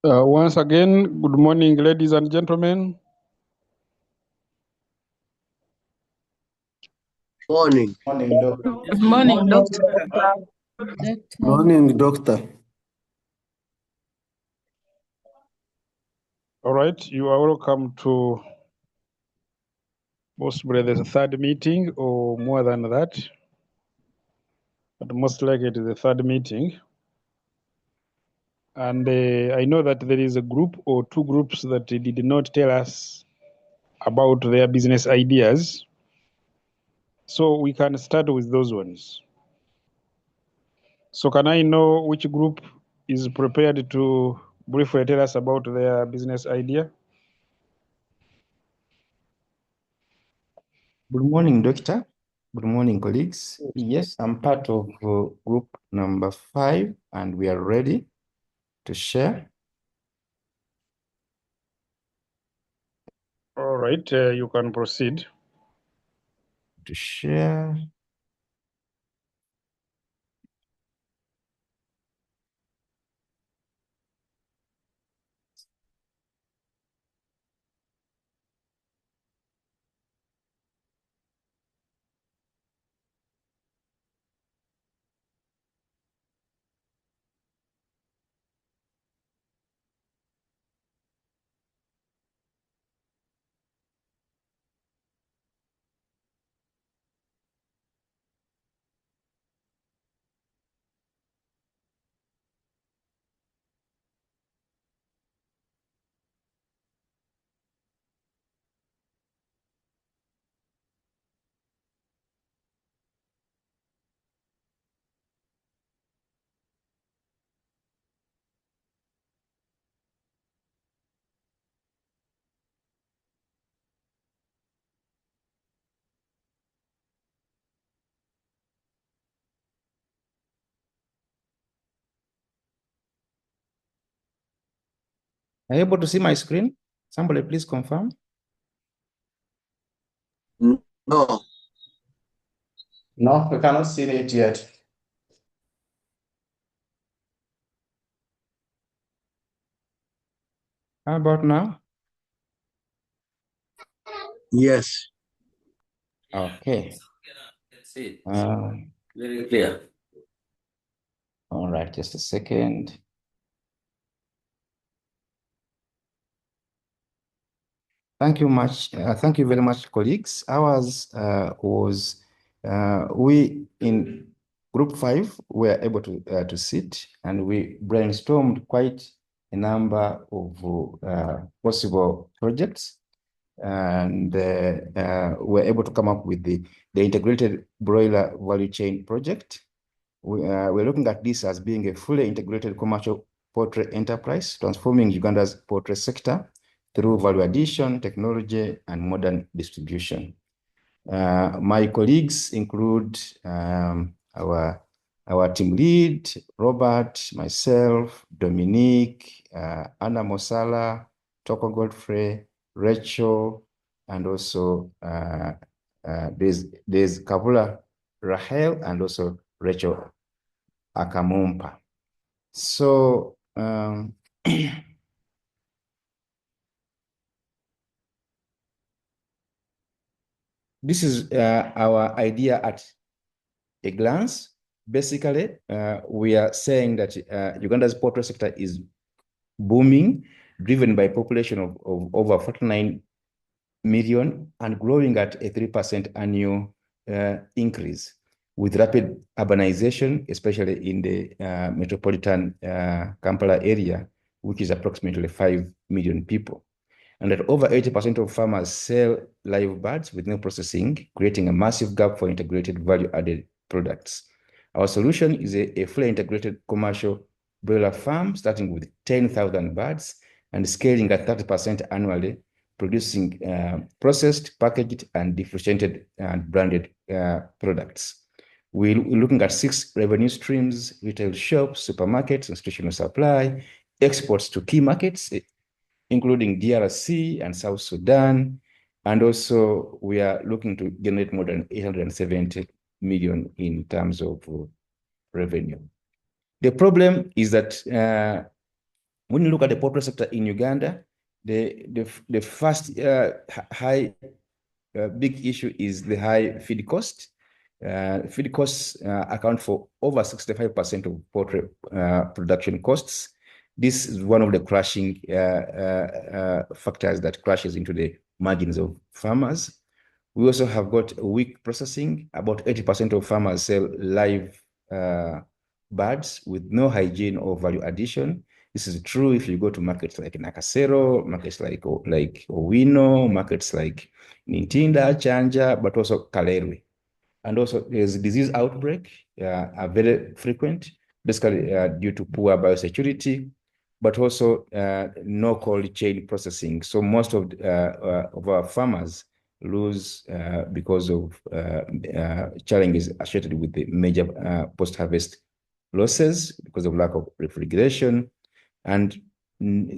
Once again, good morning, ladies and gentlemen. Morning. Morning, doctor. Good morning, doctor. Morning, doctor. All right, you are welcome to possibly the third meeting or more than that, but most likely it is the third meeting. And I know that there is a group or two groups that did not tell us about their business ideas. So we can start with those ones. So can I know which group is prepared to briefly tell us about their business idea? Good morning, doctor. Good morning, colleagues. Yes, I'm part of group number 5, and we are ready to share. All right, you can proceed. To share. Are you able to see my screen? Somebody please confirm. No. No, we cannot see it yet. How about now? Yes. Okay. That's it. Uh, Very clear. all right, just a second. Thank you much. Thank you very much, colleagues. Ours we in group 5 were able to sit and we brainstormed quite a number of possible projects, and we're able to come up with the integrated broiler value chain project. We're looking at this as being a fully integrated commercial poultry enterprise, transforming Uganda's poultry sector through value addition, technology, and modern distribution. My colleagues include our team lead, Robert, myself, Dominique, Anna Mosala, Toko Godfrey, Rachel, and also there's Kabula Rahel, and also Rachel Akamumpa. So this is our idea at a glance. Basically, we are saying that Uganda's poultry sector is booming, driven by a population of over 49 million and growing at a 3% annual increase, with rapid urbanization, especially in the metropolitan Kampala area, which is approximately 5 million people. And that over 80% of farmers sell live birds with no processing, creating a massive gap for integrated value-added products. Our solution is a fully integrated commercial broiler farm, starting with 10,000 birds and scaling at 30% annually, producing processed, packaged, and differentiated and branded products. We're looking at 6 revenue streams: retail shops, supermarkets, institutional supply, exports to key markets, including DRC and South Sudan. And also we are looking to generate more than 870 million in terms of revenue. The problem is that when you look at the poultry sector in Uganda, the first big issue is the high feed cost. Feed costs account for over 65% of poultry production costs. This is one of the crushing factors that crashes into the margins of farmers. We also have got weak processing. About 80% of farmers sell live birds with no hygiene or value addition. This is true if you go to markets like Nakasero, markets like Owino, markets like Nintinda, Chanja, but also Kalerwe. And also there's disease outbreak are very frequent, basically due to poor biosecurity, but also no cold chain processing. So most of our farmers lose because of challenges associated with the major post-harvest losses because of lack of refrigeration and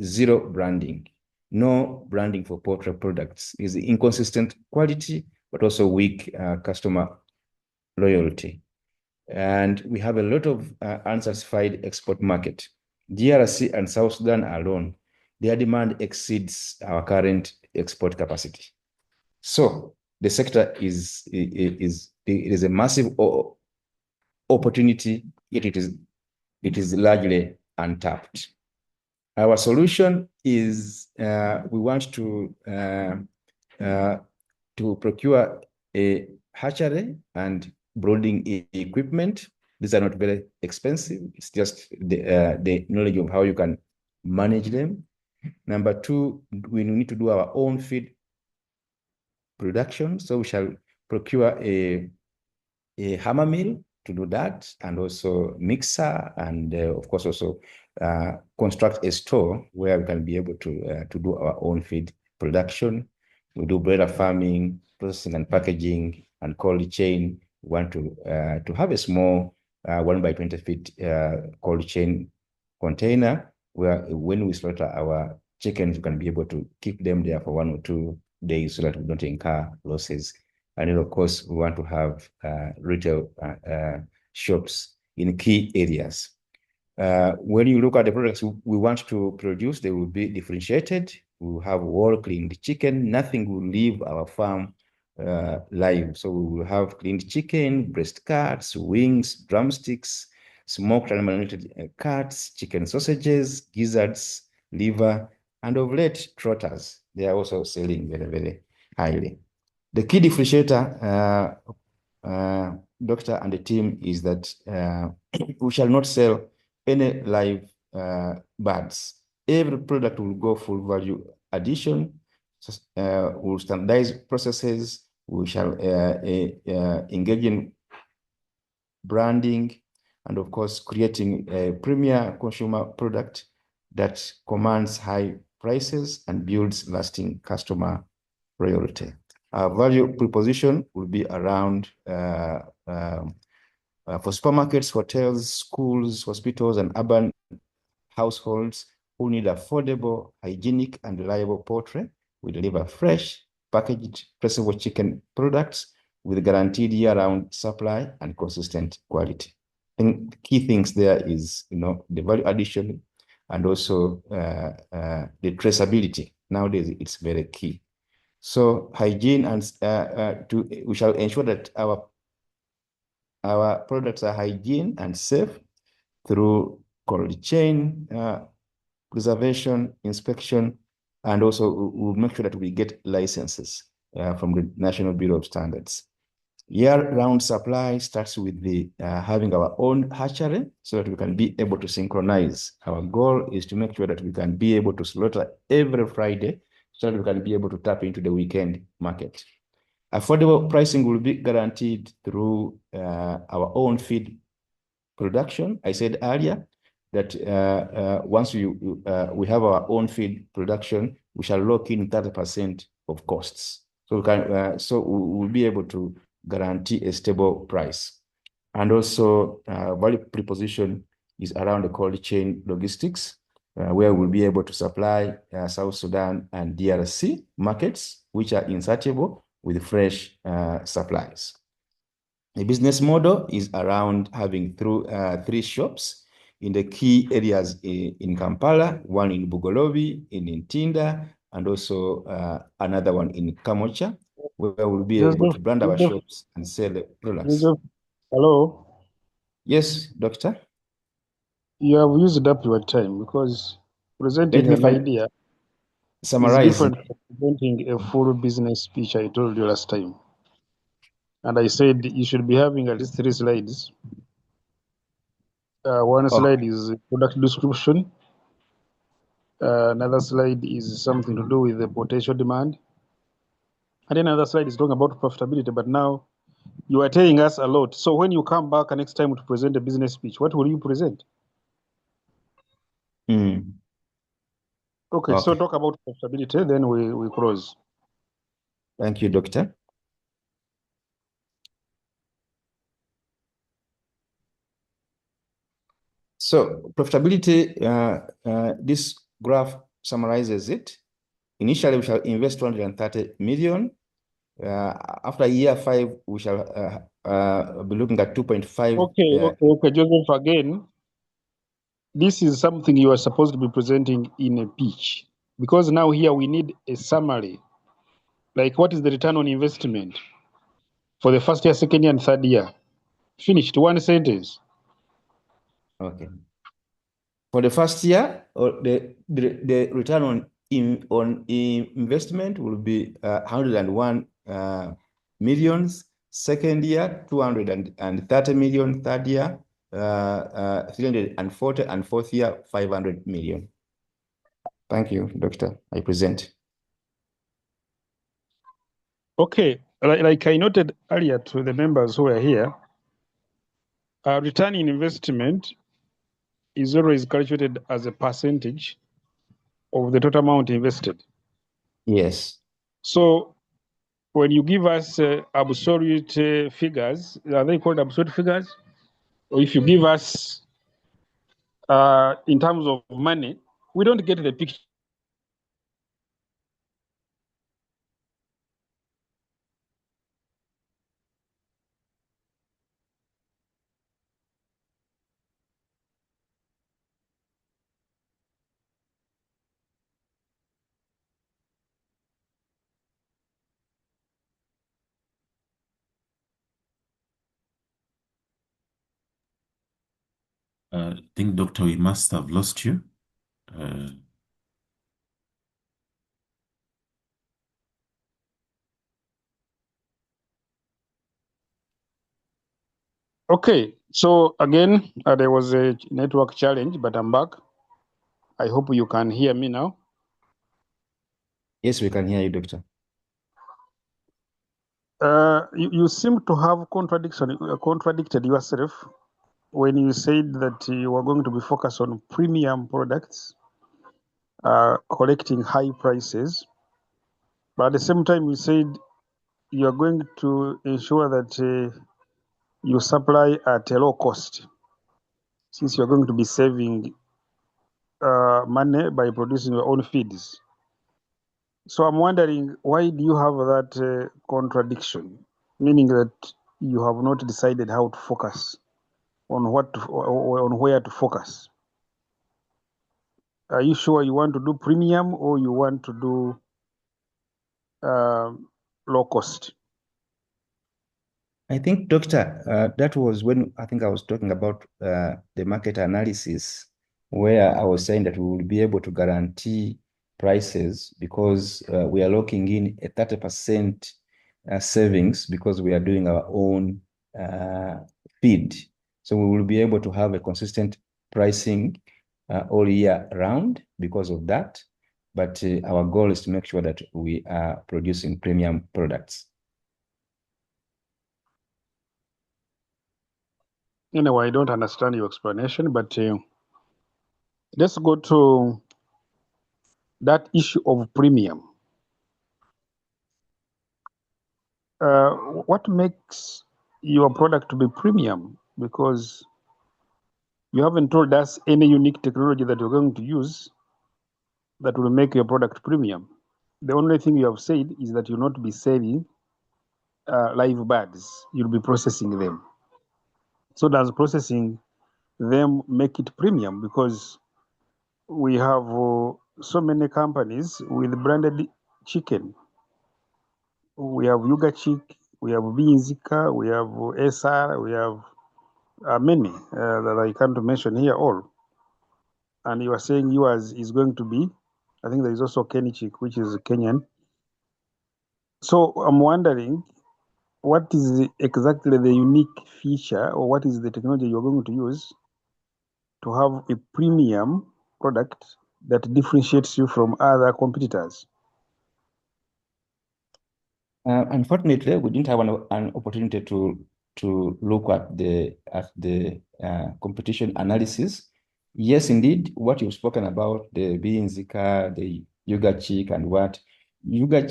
zero branding. No branding for poultry products is inconsistent quality, but also weak customer loyalty. And we have a lot of unsatisfied export market. DRC and South Sudan alone, their demand exceeds our current export capacity. So the sector is a massive opportunity, yet it is largely untapped. Our solution is we want to procure a hatchery and brooding equipment. These are not very expensive. It's just the knowledge of how you can manage them. Number two, we need to do our own feed production. So we shall procure a hammer mill to do that, and also mixer, and of course also construct a store where we can be able to do our own feed production. We do broiler farming, processing and packaging, and cold chain. We want to have a small 1 by 20 feet cold chain container where when we slaughter our chickens, we can be able to keep them there for 1 or 2 days so that we don't incur losses. And then, of course, we want to have retail shops in key areas. When you look at the products we want to produce, they will be differentiated. We will have well-cleaned chicken. Nothing will leave our farm live. So we will have cleaned chicken, breast cuts, wings, drumsticks, smoked and marinated cuts, chicken sausages, gizzards, liver, and of late, trotters. They are also selling very, very highly. The key differentiator, Doctor and the team, is that we shall not sell any live birds. Every product will go full value addition. We'll standardize processes. We shall engage in branding, and of course, creating a premier consumer product that commands high prices and builds lasting customer loyalty. Our value proposition will be around for supermarkets, hotels, schools, hospitals, and urban households who need affordable, hygienic, and reliable poultry. We deliver fresh, packaged, traceable chicken products with guaranteed year-round supply and consistent quality. And the key things there is, the value addition and also the traceability. Nowadays, it's very key. So hygiene, and we shall ensure that our products are hygiene and safe through cold chain preservation, inspection, and also we'll make sure that we get licenses from the National Bureau of Standards. Year-round supply starts with the having our own hatchery so that we can be able to synchronize. Our goal is to make sure that we can be able to slaughter every Friday so that we can be able to tap into the weekend market. Affordable pricing will be guaranteed through our own feed production. I said earlier that once we have our own feed production, we shall lock in 30% of costs. So we will be able to guarantee a stable price. And also value proposition is around the cold chain logistics, where we'll be able to supply South Sudan and DRC markets, which are insatiable with fresh supplies. The business model is around having 3 shops in the key areas in Kampala, one in Bugolobi, in Ntinda, and also another one in Kamocha, where we'll be able to brand our shops and sell the products. Hello? Yes, doctor? You have used up your time because presenting an idea is summarize different from presenting a full business speech I told you last time. And I said you should be having at least 3 slides. One slide is product description. Another slide is something to do with the potential demand. And then another slide is talking about profitability. But now you are telling us a lot. So when you come back next time to present a business speech, what will you present? Okay, so talk about profitability, then we close. Thank you, doctor. So profitability, this graph summarizes it. Initially, we shall invest 230 million. After year 5, we shall be looking at 2.5. Okay, Joseph, again, this is something you are supposed to be presenting in a pitch. Because now here we need a summary. Like what is the return on investment for the first year, second year, and third year? Finished, one sentence. Okay. For the first year, the return on investment will be 101 millions. Second year, 230 million. Third year, 340, and fourth year, 500 million. Thank you, doctor. I present. Okay, like I noted earlier to the members who are here, return in investment is always calculated as a percentage of the total amount invested. Yes. So when you give us absolute figures, are they called absolute figures? Or if you give us in terms of money, we don't get the picture. I think, Doctor, we must have lost you. Okay, so again, there was a network challenge, but I'm back. I hope you can hear me now. Yes, we can hear you, doctor. You seem to have contradicted yourself when you said that you were going to be focused on premium products, collecting high prices. But at the same time, you said you are going to ensure that you supply at a low cost, since you're going to be saving money by producing your own feeds. So I'm wondering, why do you have that contradiction? Meaning that you have not decided how to focus on on where to focus. Are you sure you want to do premium or you want to do low cost? I think, doctor, that was when I think I was talking about the market analysis, where I was saying that we will be able to guarantee prices because we are locking in a 30% savings because we are doing our own feed. So we will be able to have a consistent pricing all year round because of that. But our goal is to make sure that we are producing premium products. Anyway, I don't understand your explanation, but let's go to that issue of premium. What makes your product to be premium? Because you haven't told us any unique technology that you're going to use that will make your product premium. The only thing you have said is that you'll not be selling live birds, you'll be processing them. So does processing them make it premium, because we have so many companies with branded chicken. We have Yuga Chick, we have Beanzika, we have SR, we have many that I can't mention here all. And you are saying yours is going to be, I think there is also Kenny Chick, which is Kenyan. So I'm wondering, what is exactly the unique feature, or what is the technology you're going to use to have a premium product that differentiates you from other competitors? Unfortunately, we didn't have an opportunity to look at the competition analysis. Yes, indeed, what you've spoken about, the Beanzika, the Yuga Chick, and what Yuga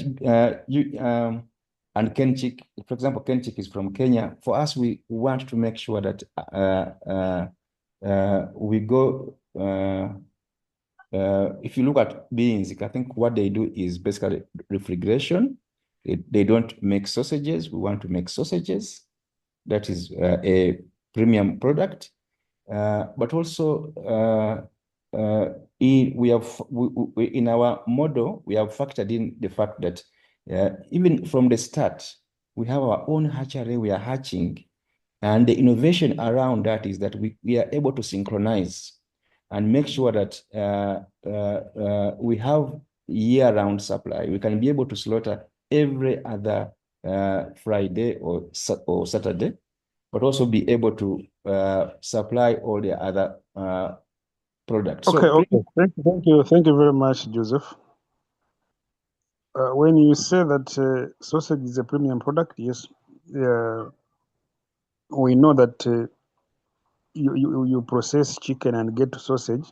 and Ken Chick, for example, Ken Chick is from Kenya. For us, we want to make sure that we go. If you look at Beanzika, I think what they do is basically refrigeration. They don't make sausages. We want to make sausages. That is a premium product. But also, in our model, we have factored in the fact that even from the start, we have our own hatchery we are hatching. And the innovation around that is that we are able to synchronize and make sure that we have year-round supply. We can be able to slaughter every other Friday or Saturday, but also be able to supply all the other products. Okay, okay. Thank you very much, Joseph. When you say that sausage is a premium product, yes, we know that you process chicken and get sausage,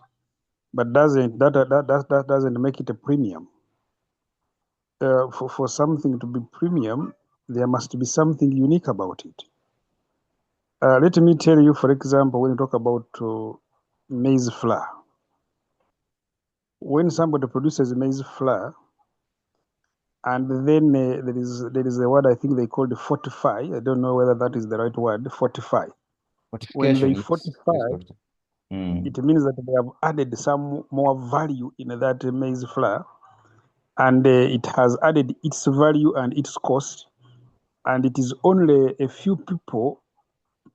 but that doesn't make it a premium. For something to be premium, there must be something unique about it. Let me tell you, for example, when you talk about maize flour, when somebody produces maize flour, and then there is a word I think they call the fortify. I don't know whether that is the right word. Fortify. When they fortify, it means that they have added some more value in that maize flour, and it has added its value and its cost, and it is only a few people,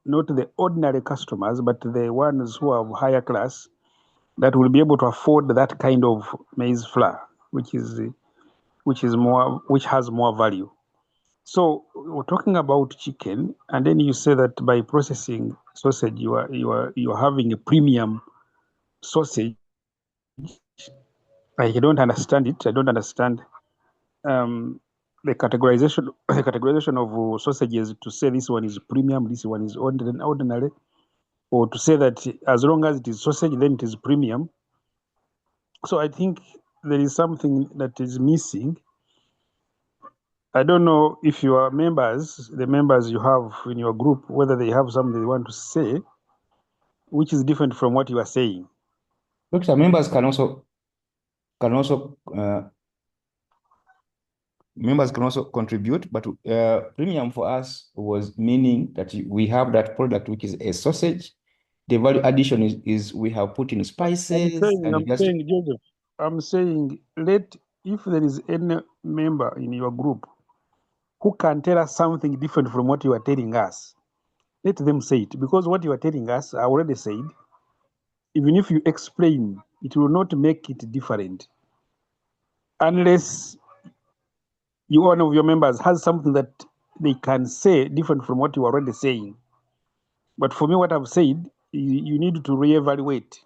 not the ordinary customers, but the ones who have higher class, that will be able to afford that kind of maize flour, which has more value. So we're talking about chicken, and then you say that by processing sausage, you are having a premium sausage. I don't understand it. I don't understand the categorization of sausages to say this one is premium, this one is ordinary, or to say that as long as it is sausage, then it is premium. So I think there is something that is missing. I don't know if your members, the members you have in your group, whether they have something they want to say, which is different from what you are saying. Doctor, members can also contribute, but premium for us was meaning that we have that product, which is a sausage. The value addition is we have put in spices. I'm saying, if there is any member in your group who can tell us something different from what you are telling us, let them say it, because what you are telling us, I already said. Even if you explain, it will not make it different, unless one of your members has something that they can say different from what you are already saying. But for me, what I've said, you need to reevaluate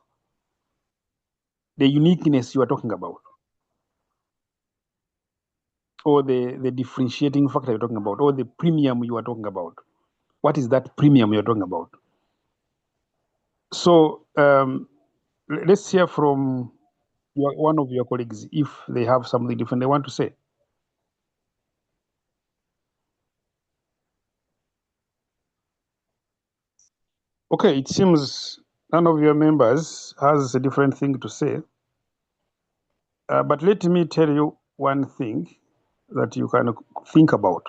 the uniqueness you are talking about, or the differentiating factor you're talking about, or the premium you are talking about. What is that premium you're talking about? So let's hear from one of your colleagues if they have something different they want to say. Okay, it seems none of your members has a different thing to say. But let me tell you one thing that you can think about.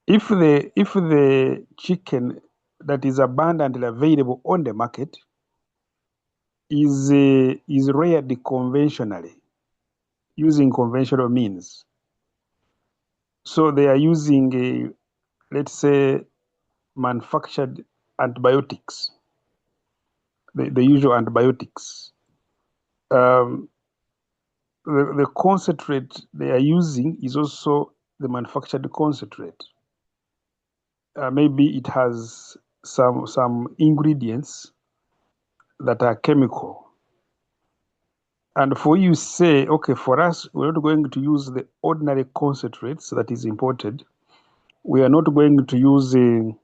If the chicken that is abundantly available on the market is reared conventionally, using conventional means. So they are using, let's say, manufactured antibiotics, the usual antibiotics. The concentrate they are using is also the manufactured concentrate. Maybe it has some ingredients that are chemical. And for you say, okay, for us, we're not going to use the ordinary concentrates that is imported. We are not going to use the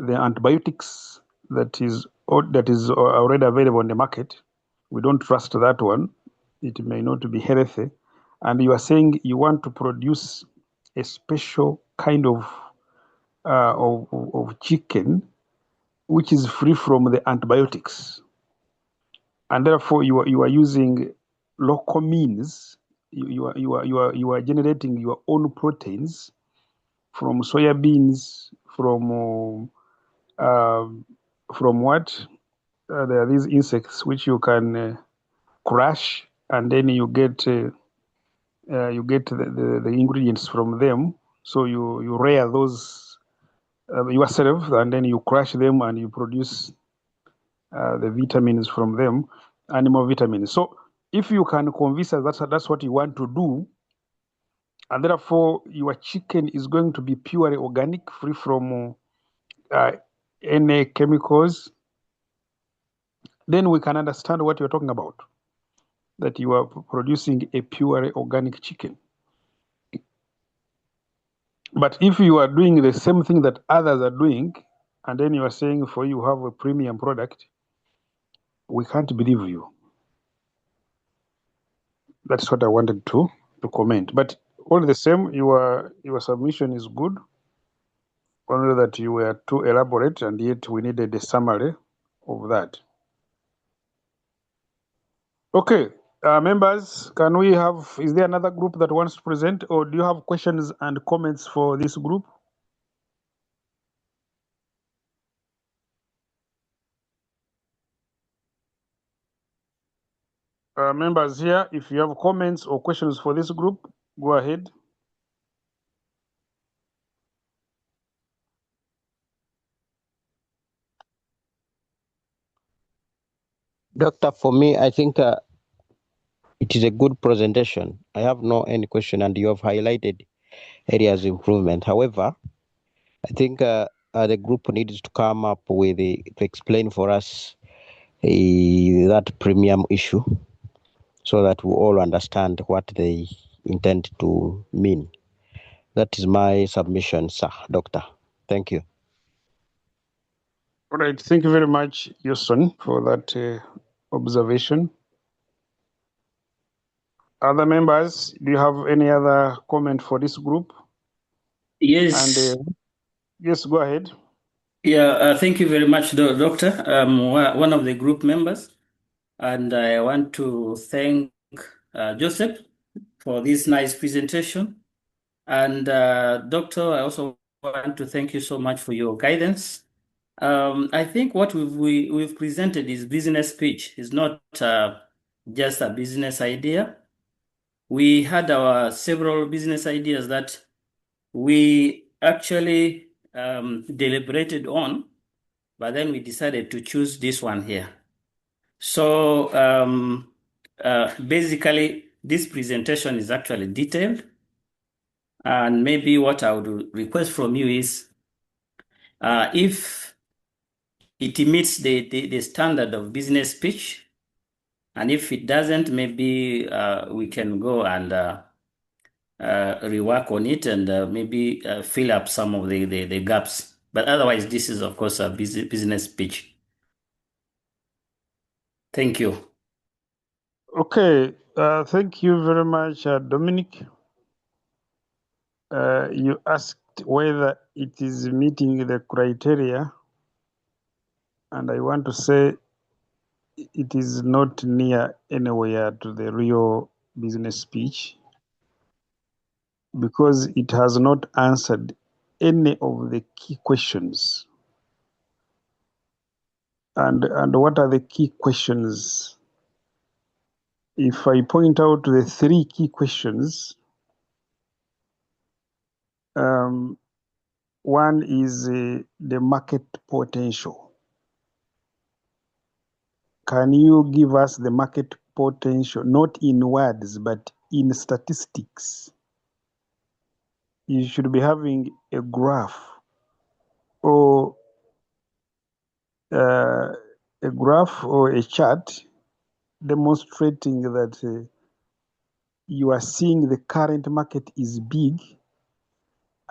antibiotics that is already available on the market. We don't trust that one. It may not be healthy. And you are saying you want to produce a special kind of chicken which is free from the antibiotics, and therefore you are using local means. You are generating your own proteins from soybeans, from what? There are these insects which you can crush, and then you get the ingredients from them. So you rear those yourself, and then you crush them, and you produce the vitamins from them, animal vitamins. So if you can convince us that's what you want to do, and therefore your chicken is going to be purely organic, free from any chemicals, then we can understand what you're talking about, that you are producing a purely organic chicken. But if you are doing the same thing that others are doing, and then you are saying for you have a premium product, we can't believe you. That's what I wanted to comment. But all the same, your submission is good. Only that you were too elaborate, and yet we needed a summary of that. Okay, members, can we have? Is there another group that wants to present, or do you have questions and comments for this group? Members here, if you have comments or questions for this group, go ahead. Doctor, for me, I think it is a good presentation. I have no any question, and you have highlighted areas of improvement. However, I think the group needs to come up with to explain for us that premium issue, so that we all understand what they intend to mean. That is my submission, sir, Doctor. Thank you. All right, thank you very much, Houston, for that observation. Other members, do you have any other comment for this group? Yes. And yes, go ahead. Yeah, thank you very much, Doctor. I'm one of the group members, and I want to thank Joseph for this nice presentation. And Doctor, I also want to thank you so much for your guidance. I think what we've presented is business pitch. It's not just a business idea. We had our several business ideas that we actually deliberated on, but then we decided to choose this one here. So basically, this presentation is actually detailed. And maybe what I would request from you is if it meets the standard of business pitch, and if it doesn't, maybe we can go and rework on it and maybe fill up some of the gaps. But otherwise, this is, of course, a business pitch. Thank you. Okay, thank you very much, Dominic. You asked whether it is meeting the criteria, and I want to say it is not near anywhere to the real business pitch. because it has not answered any of the key questions. And what are the key questions? If I point out the three key questions, one is the market potential. Can you give us the market potential, not in words, but in statistics? You should be having a graph or a graph or a chart demonstrating that you are seeing the current market is big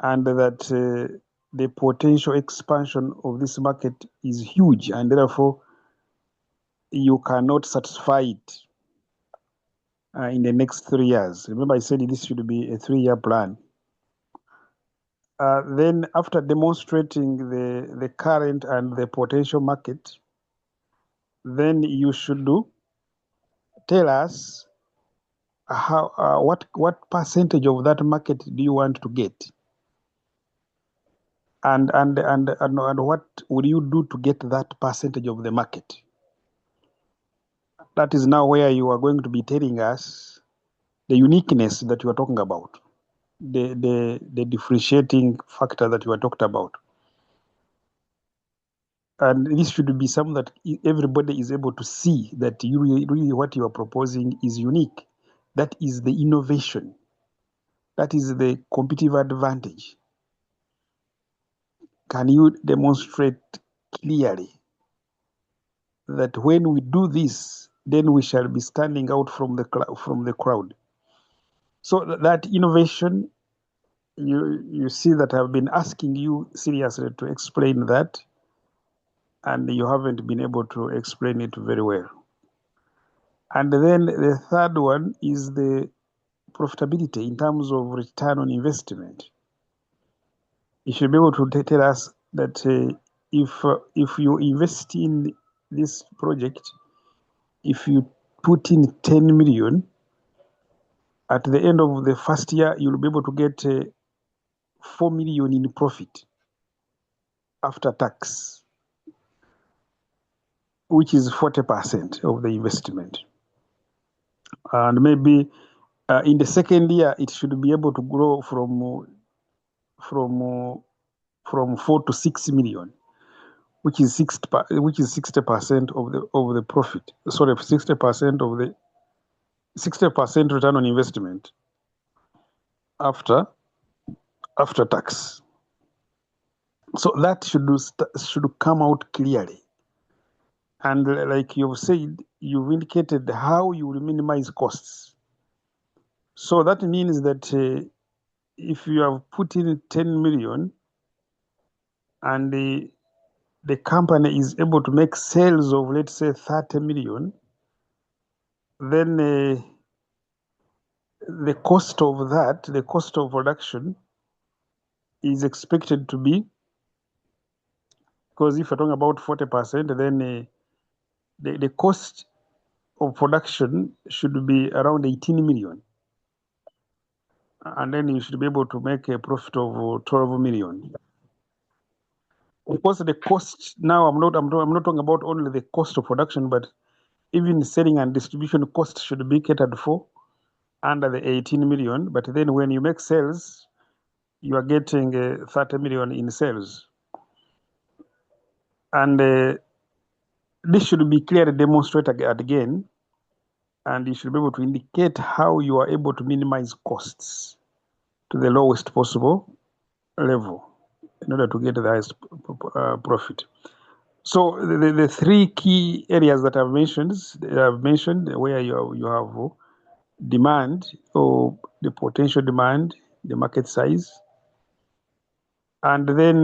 and that the potential expansion of this market is huge, and therefore you cannot satisfy it in the next 3 years. Remember, I said this should be a 3-year plan. Then after demonstrating the current and the potential market, then you should tell us how what percentage of that market do you want to get, and what will you do to get that percentage of the market. That is now where you are going to be telling us the uniqueness that you are talking about, the differentiating factor that you are talking about. And this should be something that everybody is able to see that you really what you are proposing is unique. That is the innovation. That is the competitive advantage. Can you demonstrate clearly that when we do this, then we shall be standing out from the crowd? So that innovation, you see that I've been asking you seriously to explain that, and you haven't been able to explain it very well. And then the third one is the profitability in terms of return on investment. You should be able to tell us that if you invest in this project, if you put in 10 million, at the end of the first year, you'll be able to get 4 million in profit after tax, which is 40% of the investment. And maybe in the second year, it should be able to grow from 4 to 6 million, which is 60% of the profit. Sorry, 60% return on investment after tax. So that should come out clearly. And like you've said, you've indicated how you will minimize costs. So that means that if you have put in 10 million and the company is able to make sales of, let's say, 30 million, then the cost of that, the cost of production, is expected to be, because if you're talking about 40%, then the cost of production should be around 18 million. And then you should be able to make a profit of 12 million. Of course, the cost now, I'm not talking about only the cost of production, but even selling and distribution cost should be catered for under the 18 million. But then when you make sales, you are getting 30 million in sales. And this should be clearly demonstrated again, and you should be able to indicate how you are able to minimize costs to the lowest possible level in order to get the highest profit. So the three key areas that I've mentioned where you have demand, or the potential demand, the market size, and then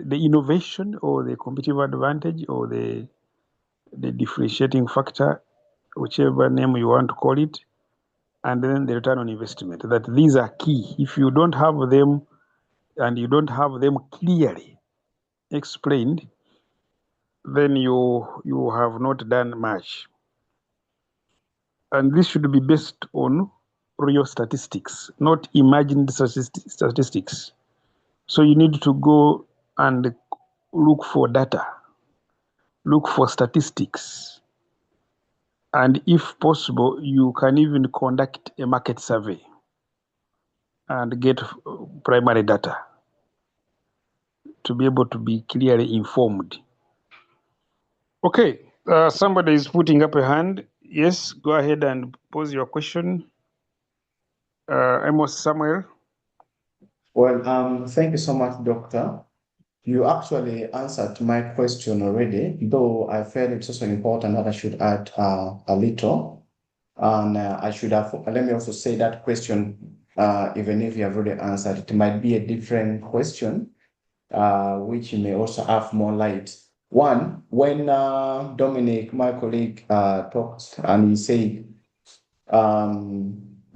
the innovation or the competitive advantage or the differentiating factor, whichever name you want to call it, and then the return on investment. That these are key. If you don't have them and you don't have them clearly explained, then you have not done much. And this should be based on real statistics, not imagined statistics. So you need to go and look for data, look for statistics. And if possible, you can even conduct a market survey and get primary data to be able to be clearly informed. Okay, somebody is putting up a hand. Yes, go ahead and pose your question. Amos Samuel. Well, thank you so much, Doctor. You actually answered my question already, though I felt it's also important that I should add a little. And I should have, let me also say that question, even if you have already answered, it might be a different question, which you may also have more light. One, when Dominic, my colleague, talked and he said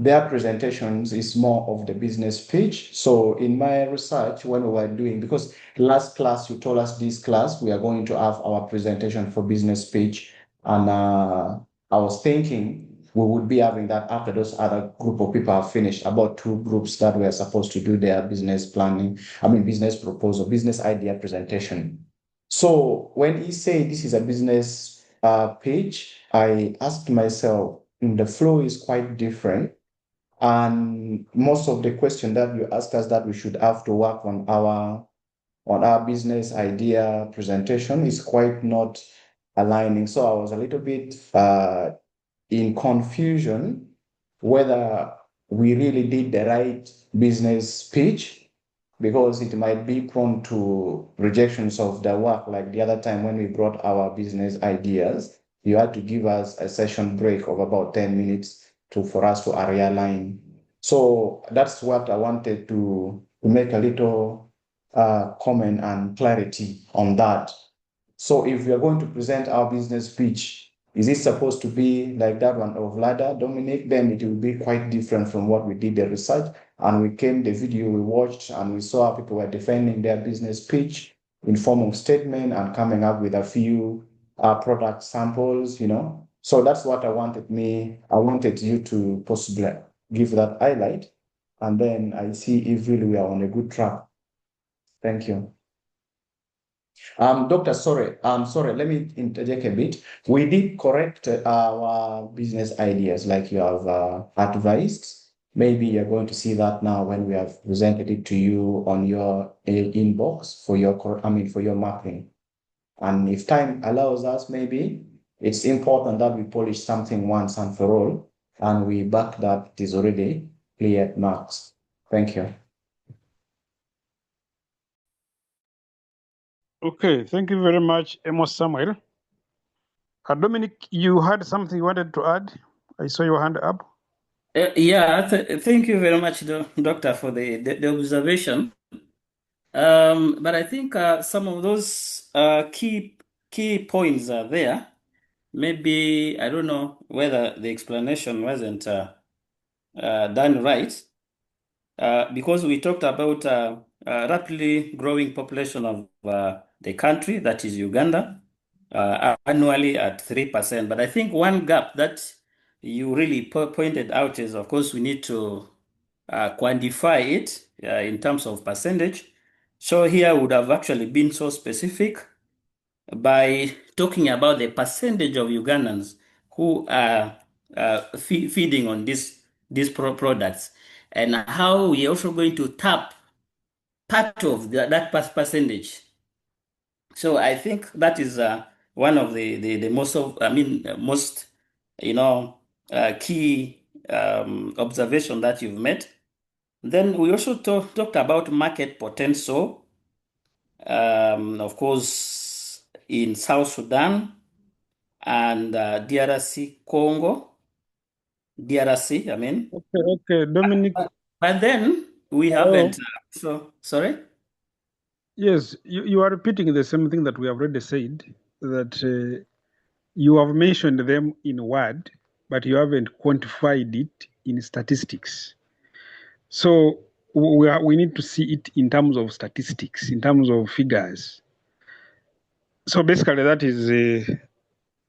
their presentations is more of the business pitch. So in my research, when we were doing, because last class you told us this class, we are going to have our presentation for business pitch. And I was thinking we would be having that after those other group of people have finished, about 2 groups that were supposed to do their business planning, business proposal, business idea presentation. So when he said this is a business page, I asked myself, the flow is quite different. And most of the question that you ask us that we should have to work on our business idea presentation is quite not aligning. So I was a little bit in confusion whether we really did the right business pitch, because it might be prone to rejections of the work. Like the other time when we brought our business ideas, you had to give us a session break of about 10 minutes for us to realign. So that's what I wanted to make a little comment and clarity on that. So if we are going to present our business pitch, is it supposed to be like that one of Lada, Dominic? Then it will be quite different from what we did the research. And we came, the video we watched, and we saw people were defending their business pitch in form of statement and coming up with a few product samples, So that's what I wanted you to possibly give that highlight. And then I see if really we are on a good track. Thank you. Doctor, sorry, let me interject a bit. We did correct our business ideas like you have advised. Maybe you're going to see that now when we have presented it to you on your inbox for your marking. And if time allows us, maybe it's important that we polish something once and for all, and we back that it is already clear marks. Thank you. Okay, thank you very much, Amos Samuel. Dominic, you had something you wanted to add? I saw your hand up. Thank you very much, Doctor, for the observation. But I think some of those key points are there. Maybe, I don't know whether the explanation wasn't done right, because we talked about rapidly growing population of the country, that is Uganda, annually at 3%. But I think one gap that you really pointed out is, of course, we need to quantify it in terms of percentage. So here would have actually been so specific by talking about the percentage of Ugandans who are feeding on these products, and how we are also going to tap part of that percentage. So I think that is one of the most key observation that you've made. Then we also talked about market potential, of course, in South Sudan and DRC Congo. DRC, I mean. Okay, Dominic. But then we haven't. Sorry? Yes, you are repeating the same thing that we have already said, that you have mentioned them in word, but you haven't quantified it in statistics. So we need to see it in terms of statistics, in terms of figures. So basically that is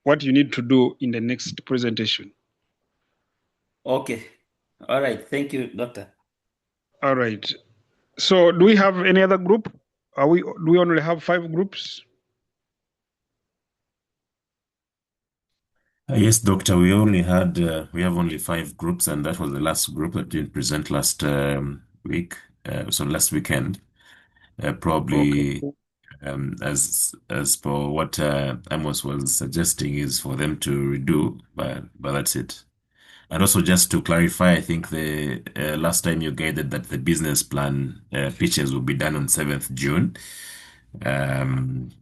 what you need to do in the next presentation. Okay. All right. Thank you, Doctor. All right. So do we have any other group? Do we only have 5 groups? Yes, Doctor, we have only 5 groups, and that was the last group that didn't present last week, so last weekend. Probably, Okay. as per what Amos was suggesting, is for them to redo, but that's it. And also, just to clarify, I think the last time you guided that the business plan pitches will be done on 7th June. And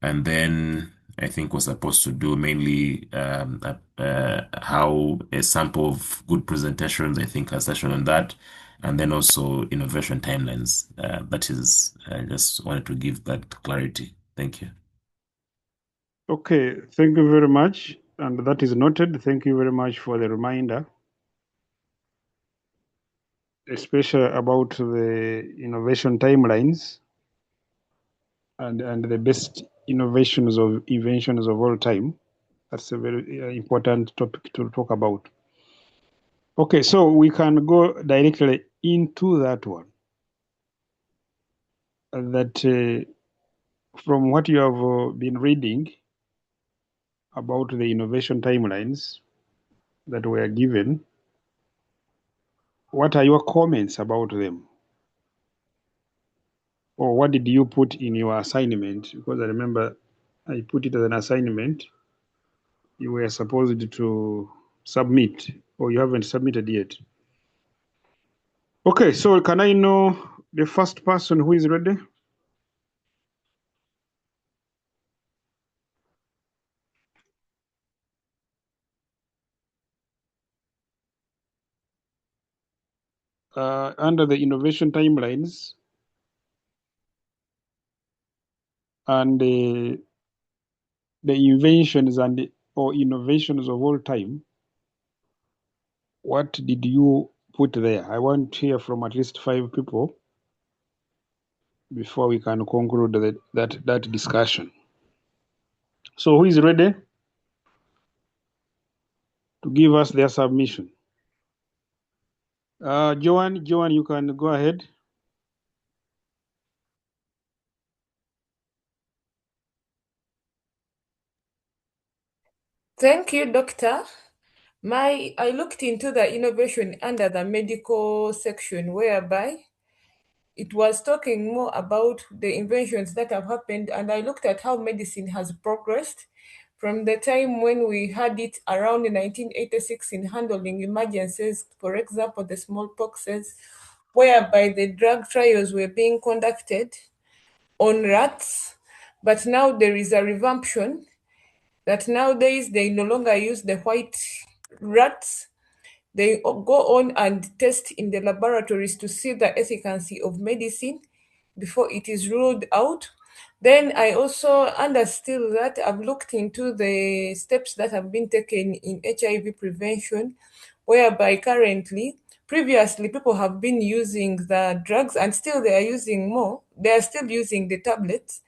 then I think we're supposed to do mainly how a sample of good presentations, I think a session on that, and then also innovation timelines. That is, I just wanted to give that clarity. Thank you. Okay, thank you very much. And that is noted. Thank you very much for the reminder, especially about the innovation timelines and the best inventions of all time. That's a very important topic to talk about. Okay, so we can go directly into that one. That from what you have been reading about the innovation timelines that were given, what are your comments about them? Or what did you put in your assignment? Because I remember I put it as an assignment. You were supposed to submit, or you haven't submitted yet. Okay, so can I know the first person who is ready? Under the innovation timelines and the inventions or innovations of all time, what did you put there? I want to hear from at least 5 people before we can conclude that discussion. So who is ready to give us their submission? Joan, you can go ahead. Thank you, Doctor. I looked into the innovation under the medical section, whereby it was talking more about the inventions that have happened, and I looked at how medicine has progressed from the time when we had it around 1986 in handling emergencies, for example, the smallpoxes, whereby the drug trials were being conducted on rats, but now there is a revamption that nowadays they no longer use the white rats. They go on and test in the laboratories to see the efficacy of medicine before it is ruled out. Then I also understood that I've looked into the steps that have been taken in HIV prevention, whereby previously people have been using the drugs and still they are using more. They are still using the tablets.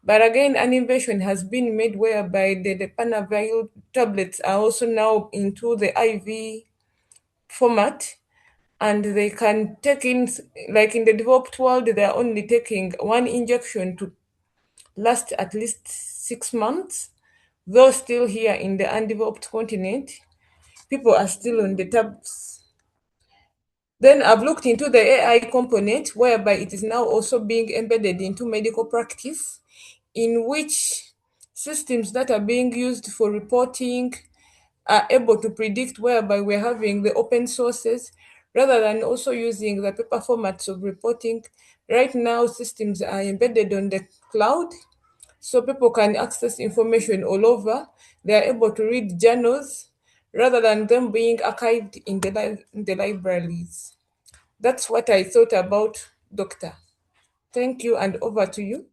But again, an invention has been made whereby the Lepanavir tablets are also now into the IV format, and they can take in, like in the developed world, they are only taking one injection to last at least 6 months. Though still here in the undeveloped continent, people are still on the tabs. Then I've looked into the AI component, whereby it is now also being embedded into medical practice, in which systems that are being used for reporting are able to predict, whereby we're having the open sources rather than also using the paper formats of reporting. Right now, systems are embedded on the cloud, so people can access information all over. They are able to read journals rather than them being archived in the libraries. That's what I thought about, Doctor. Thank you, and over to you.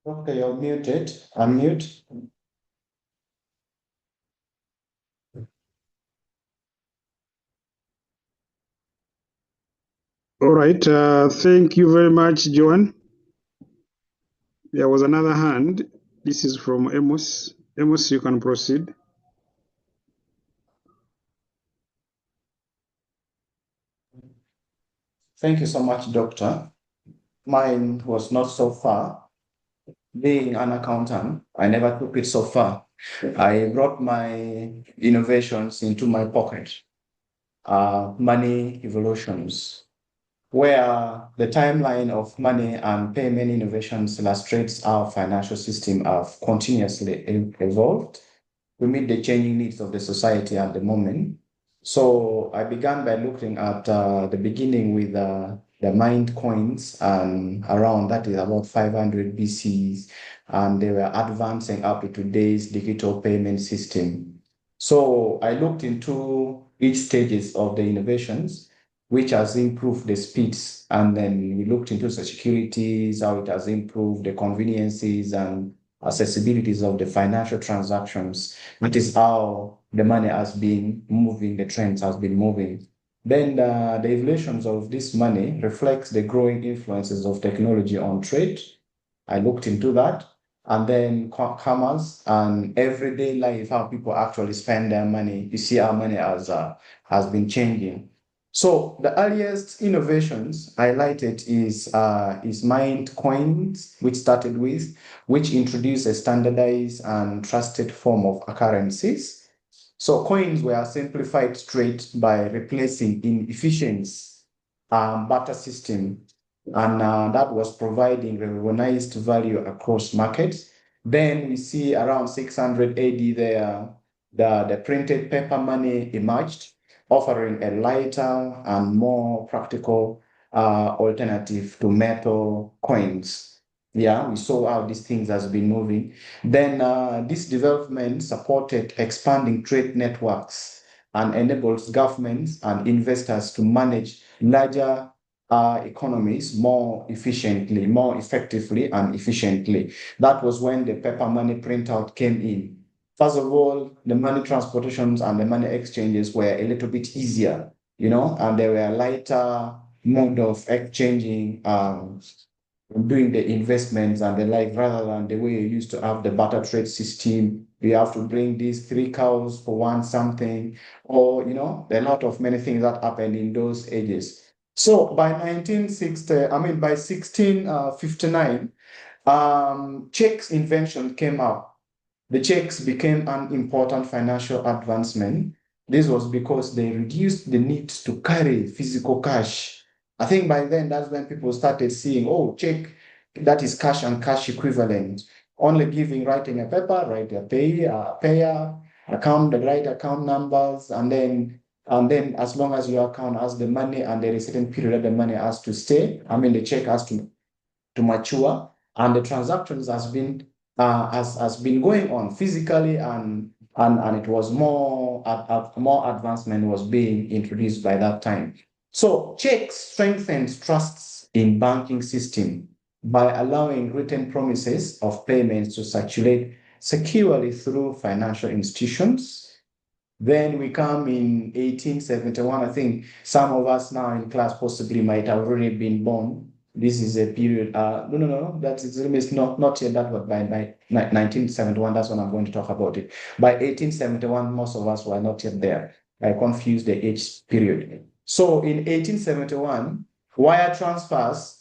Doctor, you're muted. Unmute. All right. Thank you very much, Joan. There was another hand. This is from Amos. Amos, you can proceed. Thank you so much, Doctor. Mine was not so far. Being an accountant, I never took it so far. I brought my innovations into my pocket. Money evolutions, where the timeline of money and payment innovations illustrates our financial system have continuously evolved to meet the changing needs of the society at the moment. So I began by looking at the beginning with the mined coins, and around that is about 500 BCs, and they were advancing up to today's digital payment system. So I looked into each stages of the innovations, which has improved the speeds, and then we looked into the securities, how it has improved the conveniences and accessibilities of the financial transactions. That is how the money has been moving, the trends has been moving. Then the evolutions of this money reflects the growing influences of technology on trade. I looked into that. And then commerce and everyday life, how people actually spend their money. You see how money has been changing. So the earliest innovations highlighted is mined coins, which started with, which introduced a standardized and trusted form of currencies. So coins were simplified trade by replacing inefficient barter system, and that was providing recognized value across markets. Then we see around 600 AD there, the printed paper money emerged, offering a lighter and more practical alternative to metal coins. Yeah, we saw how these things has been moving. Then this development supported expanding trade networks and enables governments and investors to manage larger economies more efficiently, more effectively and efficiently. That was when the paper money printout came in. First of all, the money transportations and the money exchanges were a little bit easier, and they were lighter mode of exchanging, doing the investments and the like, rather than the way you used to have the barter trade system. You have to bring these 3 cows for one something, or, there are a lot of many things that happened in those ages. So by 1659, checks invention came out. The checks became an important financial advancement. This was because they reduced the need to carry physical cash. I think by then, that's when people started seeing, check, that is cash and cash equivalent. Only writing a paper, write a payer, account, the right account numbers, and then as long as your account has the money and there is a certain period that the money has to stay, the check has to mature, and the transactions has been going on physically, and it was more advancement was being introduced by that time. So checks strengthened trusts in banking system by allowing written promises of payments to circulate securely through financial institutions. Then we come in 1871. I think some of us now in class possibly might have already been born. This is a period. No. That is not yet that, but by 1971, that's when I'm going to talk about it. By 1871, most of us were not yet there. I confused the age period. So in 1871, wire transfers,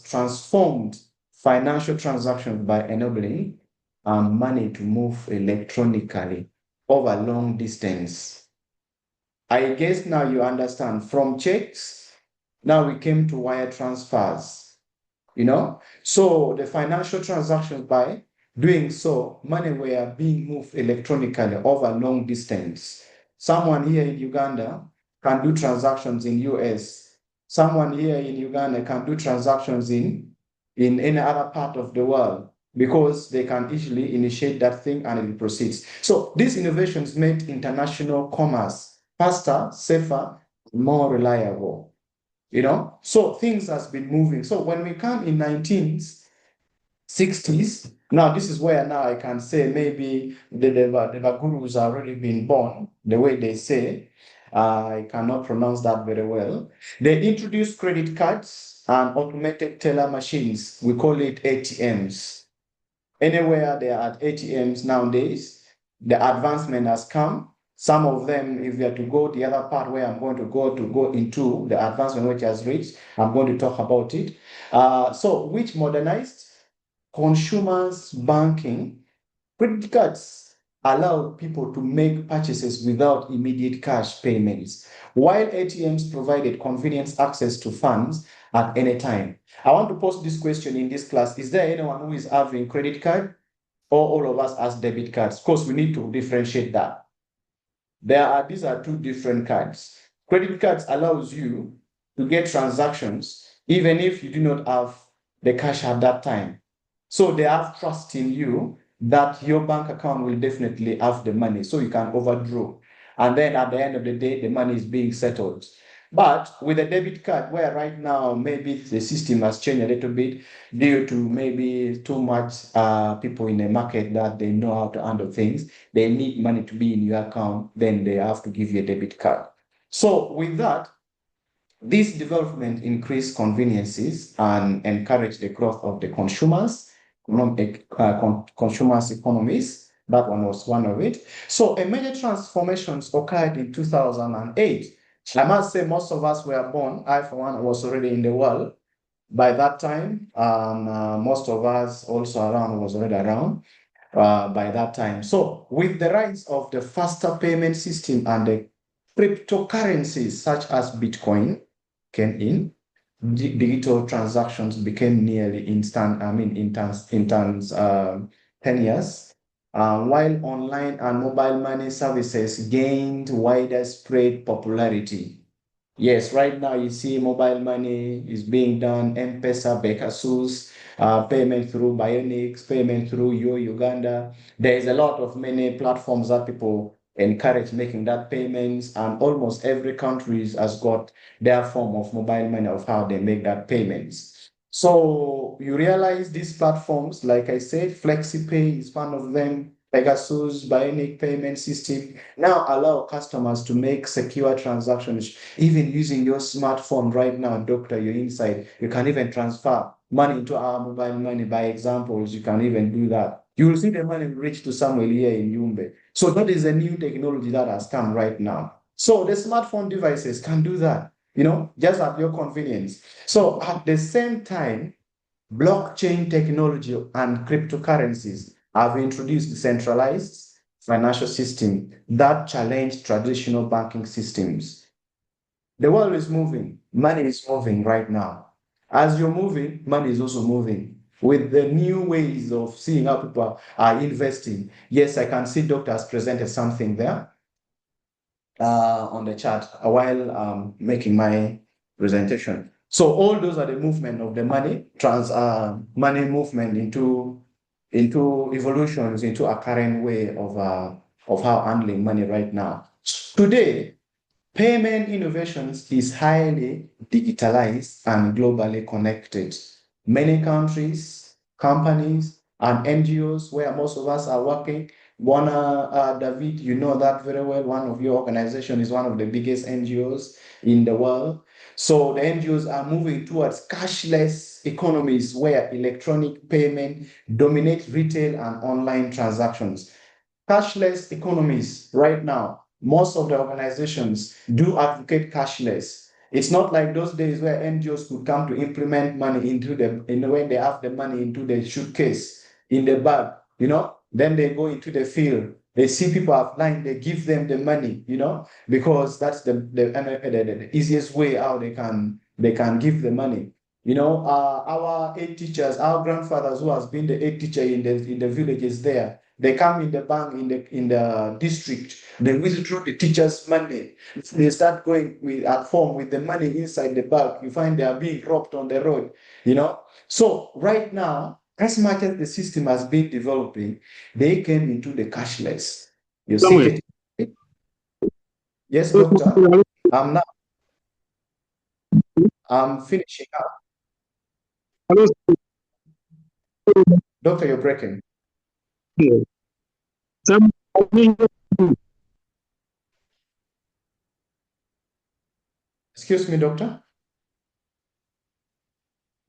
transformed financial transactions by enabling money to move electronically over long distance. I guess now you understand. From checks, now we came to wire transfers, So the financial transactions, by doing so, money were being moved electronically over long distance. Someone here in Uganda can do transactions in US. Someone here in Uganda can do transactions in any other part of the world, because they can easily initiate that thing and it proceeds. So these innovations made international commerce faster, safer, more reliable. you know. So things has been moving. So when we come in 1960s, now this is where now I can say maybe the gurus have already been born, the way they say. I cannot pronounce that very well. They introduced credit cards and automated teller machines. We call it ATMs. Anywhere there are ATMs nowadays, the advancement has come. Some of them, if you are to go the other part where I'm going to go into the advancement which has reached, I'm going to talk about it. So which modernized consumers banking. Credit cards allow people to make purchases without immediate cash payments, while ATMs provided convenience access to funds at any time. I want to pose this question in this class. Is there anyone who is having credit card, or all of us as debit cards? Of course, we need to differentiate that. These are two different cards. Credit cards allows you to get transactions even if you do not have the cash at that time. So they have trust in you that your bank account will definitely have the money, so you can overdraw. And then at the end of the day, the money is being settled. But with a debit card, where right now maybe the system has changed a little bit due to maybe too much people in the market that they know how to handle things, they need money to be in your account, then they have to give you a debit card. So with that, this development increased conveniences and encouraged the growth of the consumers' economies. That one was one of it. So a major transformations occurred in 2008. I must say most of us were born, I for one was already in the world by that time. Most of us also around was already around by that time. So with the rise of the faster payment system and the cryptocurrencies such as Bitcoin came in, digital transactions became nearly instant, in 10 years, while online and mobile money services gained widespread popularity. Yes, right now you see mobile money is being done, M-Pesa, Bekasus, payment through Bionics, payment through Uganda. There is a lot of many platforms that people encourage making that payments, and almost every country has got their form of mobile money of how they make that payments. So you realize these platforms, like I said, FlexiPay is one of them, Pegasus, Bionic payment system, now allow customers to make secure transactions, even using your smartphone right now, doctor, you're inside. You can even transfer money into our mobile money. By examples, you can even do that. You will see the money reach to Samuel here in Yumbe. So that is a new technology that has come right now. So the smartphone devices can do that, just at your convenience. So at the same time, blockchain technology and cryptocurrencies have introduced decentralized financial system that challenge traditional banking systems. The world is moving. Money is moving right now. As you're moving, money is also moving. With the new ways of seeing how people are investing. Yes, I can see Doctor has presented something there on the chat while making my presentation. So all those are the movement of the money, money movement into evolutions, into a current way of how handling money right now. Today, payment innovations is highly digitalized and globally connected. Many countries, companies, and NGOs where most of us are working. David, you know that very well. One of your organization is one of the biggest NGOs in the world. So the NGOs are moving towards cashless economies where electronic payment dominates retail and online transactions. Cashless economies right now, most of the organizations do advocate cashless. It's not like those days where NGOs could come to implement money when they have the money into the suitcase, in the bag, then they go into the field. They see people applying, they give them the money, because that's the easiest way how they can give the money. Our aid teachers, our grandfathers who has been the aid teacher in the villages there, they come in the bank in the district, they withdraw the teachers' money. They start going at home with the money inside the bag. You find they are being robbed on the road, So right now, as much as the system has been developing, they came into the cashless. You see it? Yes, doctor. I'm finishing up. Hello. Doctor, you're breaking. Excuse me, doctor.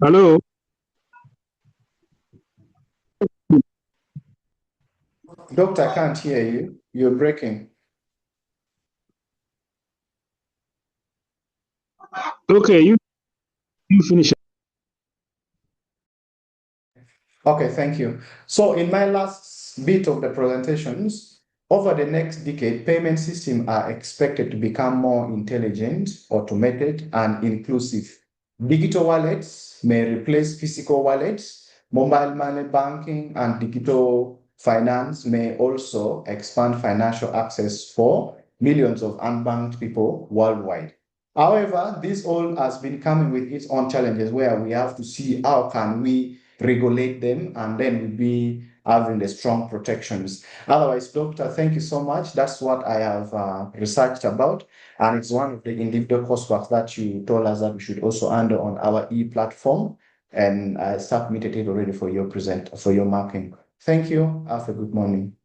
Hello. Doctor, I can't hear you. You're breaking. Okay, you finish. Okay, thank you. So in my last bit of the presentations, over the next decade, payment systems are expected to become more intelligent, automated, and inclusive. Digital wallets may replace physical wallets. Mobile money banking and digital finance may also expand financial access for millions of unbanked people worldwide. However, this all has been coming with its own challenges where we have to see how can we regulate them and then we'll be having the strong protections. Otherwise, doctor, thank you so much. That's what I have researched about. And it's one of the individual coursework that you told us that we should also handle on our e-platform. And I submitted it already for your marking. Thank you. Have a good morning.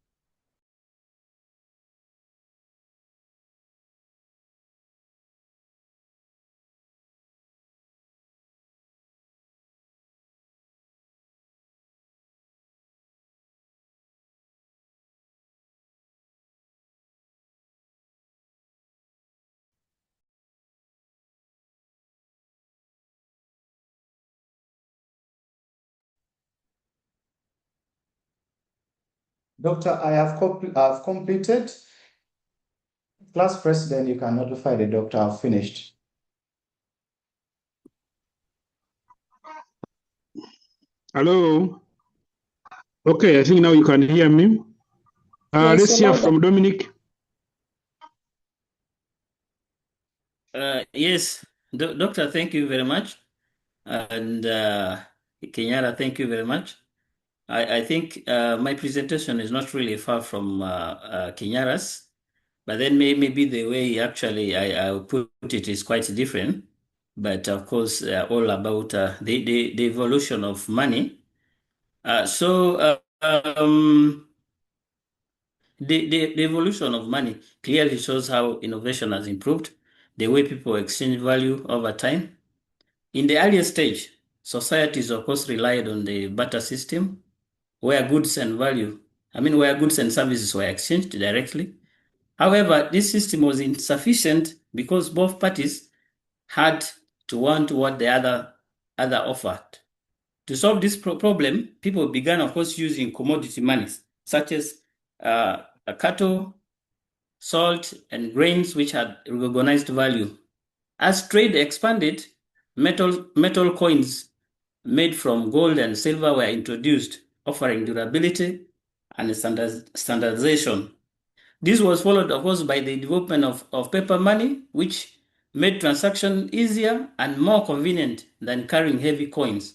Doctor, I've completed. Class president, you can notify the doctor I've finished. Hello. Okay, I think now you can hear me. Yes, Let's hear hello, from Dominic. Yes, Doctor, thank you very much. And Kenyatta, thank you very much. I think my presentation is not really far from Kenyatta's, but then maybe the way actually I put it is quite different. But of course, all about the evolution of money. The evolution of money clearly shows how innovation has improved the way people exchange value over time. In the earlier stage, societies of course relied on the barter system, where goods and services were exchanged directly. However, this system was insufficient because both parties had to want what the other offered. To solve this problem, people began, of course, using commodity monies such as cattle, salt, and grains, which had recognized value. As trade expanded, metal coins made from gold and silver were introduced, offering durability and standardization. This was followed, of course, by the development of paper money, which made transaction easier and more convenient than carrying heavy coins.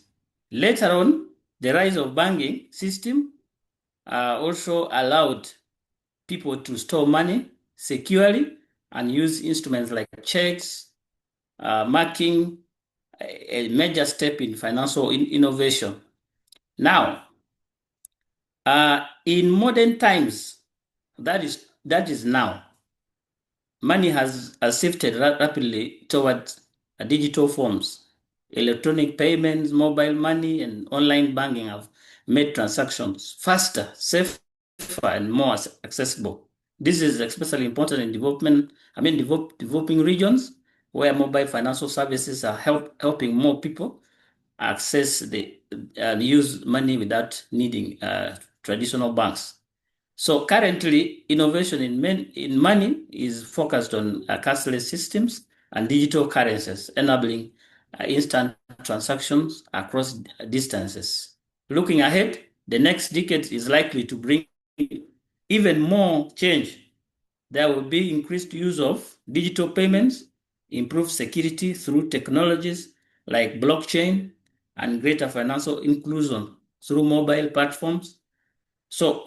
Later on, the rise of banking system also allowed people to store money securely and use instruments like checks, marking a major step in financial innovation. Now, in modern times, that is now, money has shifted rapidly towards digital forms. Electronic payments, mobile money, and online banking have made transactions faster, safer, and more accessible. This is especially important in developing regions where mobile financial services are helping more people access and use money without needing traditional banks. So currently, innovation in money is focused on cashless systems and digital currencies, enabling instant transactions across distances. Looking ahead, the next decade is likely to bring even more change. There will be increased use of digital payments, improved security through technologies like blockchain, and greater financial inclusion through mobile platforms. So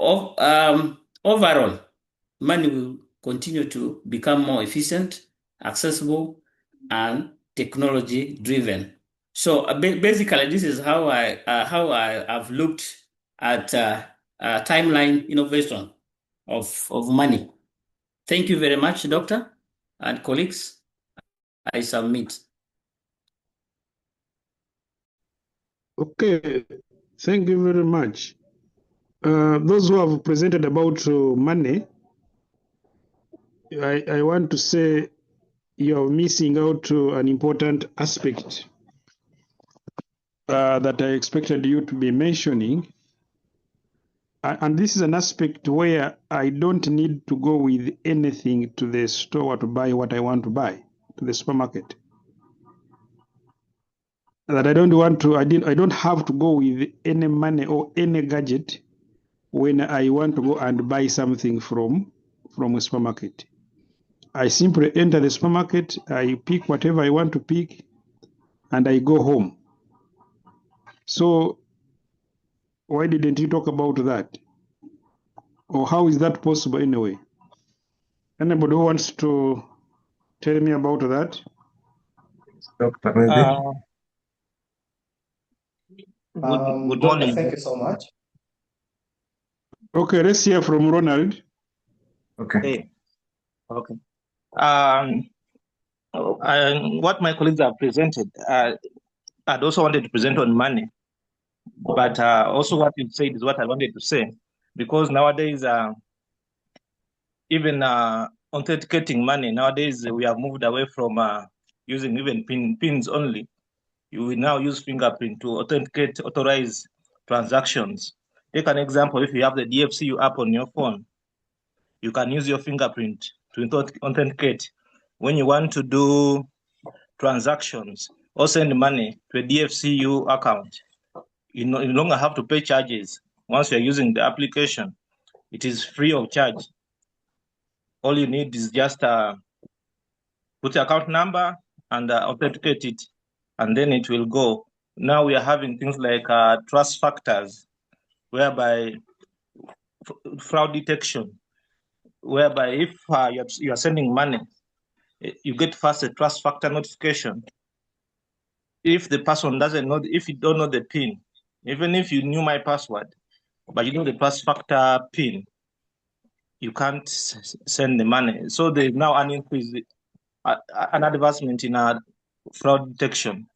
overall, money will continue to become more efficient, accessible, and technology driven. So basically, this is how I've looked at timeline innovation of money. Thank you very much, Doctor and colleagues. I submit. Okay, thank you very much. Those who have presented about money, I want to say you're missing out to an important aspect that I expected you to be mentioning. And this is an aspect where I don't need to go with anything to the store to buy what I want to buy, to the supermarket. That I don't have to go with any money or any gadget when I want to go and buy something from a supermarket. I simply enter the supermarket, I pick whatever I want to pick, and I go home. So why didn't you talk about that? Or how is that possible anyway? Anybody who wants to tell me about that? Doctor, maybe. Good Doctor, morning. thank you so much. Okay, let's hear from Ronald. Okay. Hey. Okay. What my colleagues have presented, I'd also wanted to present on money, but also what you said is what I wanted to say, because nowadays, even authenticating money, nowadays we have moved away from using even pins only. You will now use fingerprint to authenticate, authorize transactions. Take an example, if you have the DFCU app on your phone, you can use your fingerprint to authenticate. When you want to do transactions or send money to a DFCU account, you no longer have to pay charges. Once you're using the application, it is free of charge. All you need is just put your account number and authenticate it, and then it will go. Now we are having things like trust factors, whereby fraud detection, whereby if you are sending money, you get first a trust factor notification. If the person doesn't know, if you don't know the PIN, even if you knew my password, but you know the trust factor PIN, you can't send the money. So there's now an increase, an advancement in fraud detection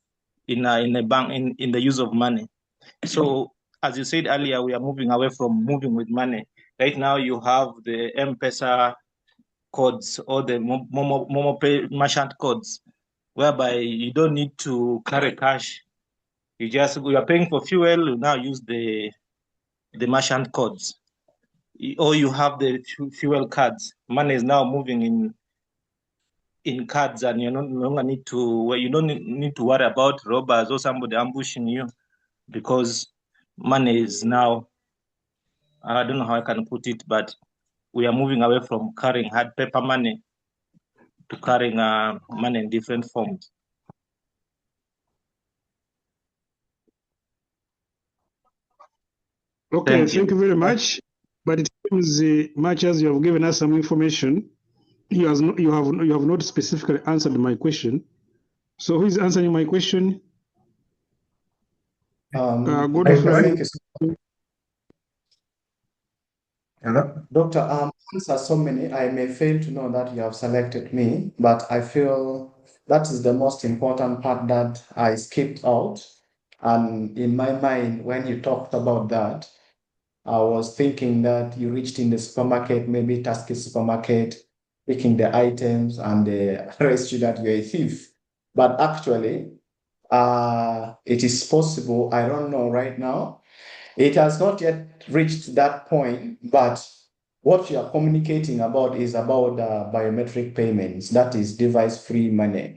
in a bank, in the use of money. So as you said earlier, we are moving away from moving with money. Right now you have the M-Pesa codes or the Momo Pay merchant codes, whereby you don't need to carry cash. You are paying for fuel, you now use the merchant codes. Or you have the fuel cards. Money is now moving in cards, and you no longer need to worry about robbers or somebody ambushing you, because money is now, I don't know how I can put it, but we are moving away from carrying hard paper money to carrying money in different forms. Okay, thank you very much. But it seems much as you have given us some information, you have not specifically answered my question. So who is answering my question? Thank you. Hello? Doctor, answer so many, I may fail to know that you have selected me, but I feel that is the most important part that I skipped out. And in my mind, when you talked about that, I was thinking that you reached in the supermarket, maybe Tasky supermarket, picking the items and they arrest you that you're a thief. But actually, it is possible, I don't know right now. It has not yet reached that point, but what you are communicating about is about biometric payments, that is device-free money.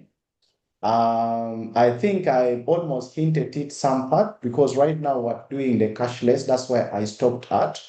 I think I almost hinted it some part, because right now we're doing the cashless, that's why I stopped at,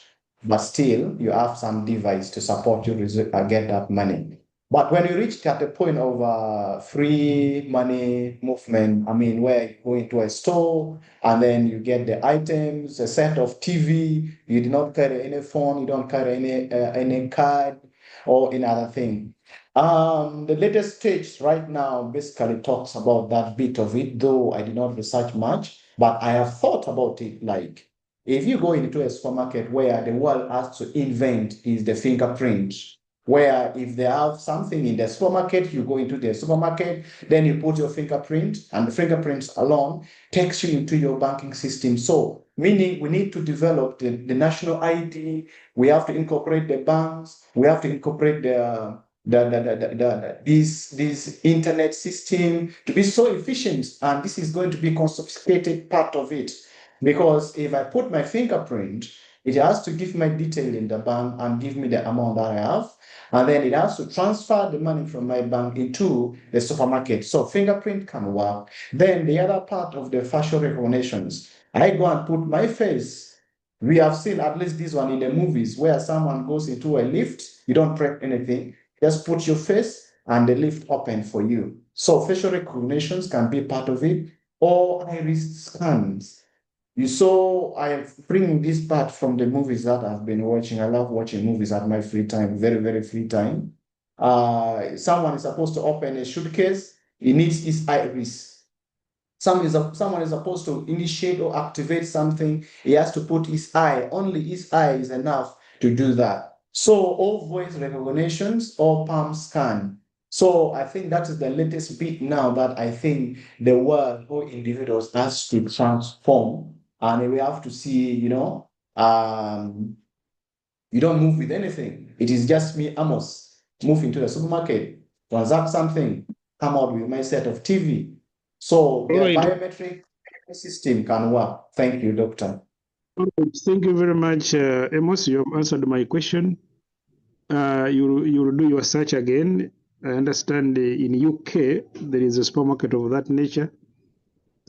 but still you have some device to support you get that money. But when you reach at the point of free money movement, I mean, where you go into a store and then you get the items, a set of TV, you do not carry any phone, you don't carry any card, or in other thing. The latest stage right now basically talks about that bit of it, though I did not research much, but I have thought about it. Like, if you go into a supermarket where the world has to invent is the fingerprint, where if they have something in the supermarket, you go into the supermarket, then you put your fingerprint, and the fingerprints alone takes you into your banking system. So, meaning we need to develop the national ID, we have to incorporate the banks, we have to incorporate this internet system to be so efficient, and this is going to be a sophisticated part of it, because if I put my fingerprint, it has to give my detail in the bank and give me the amount that I have, and then it has to transfer the money from my bank into the supermarket. So fingerprint can work. Then the other part of the facial recognitions, I go and put my face. We have seen at least this one in the movies where someone goes into a lift, you don't press anything, just put your face and the lift open for you. So facial recognitions can be part of it, or iris scans. You saw I bring this part from the movies that I've been watching. I love watching movies at my free time, very, very free time. Someone is supposed to open a suitcase, he needs his iris. Someone is supposed to initiate or activate something, he has to put his eye. Only his eye is enough to do that. So all voice recognitions or palm scan. So I think that is the latest bit now that I think the world or individuals has to transform. And we have to see, you don't move with anything. It is just me, Amos, move into the supermarket, transact something, come out with my set of TV. So the biometric system can work. Thank you, Doctor. All right. Thank you very much, Amos. You have answered my question. You will do your search again. I understand in UK there is a supermarket of that nature.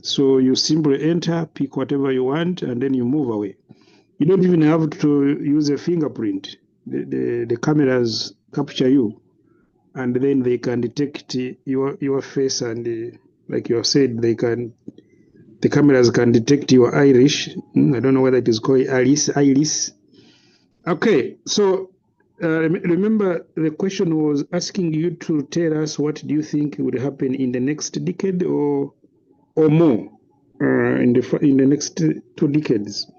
So you simply enter, pick whatever you want, and then you move away. You don't even have to use a fingerprint. The cameras capture you, and then they can detect your face, and like you have said, the cameras can detect your iris. I don't know whether it is called iris. Okay, so remember the question was asking you to tell us what do you think would happen in the next decade or more in the next 2 decades.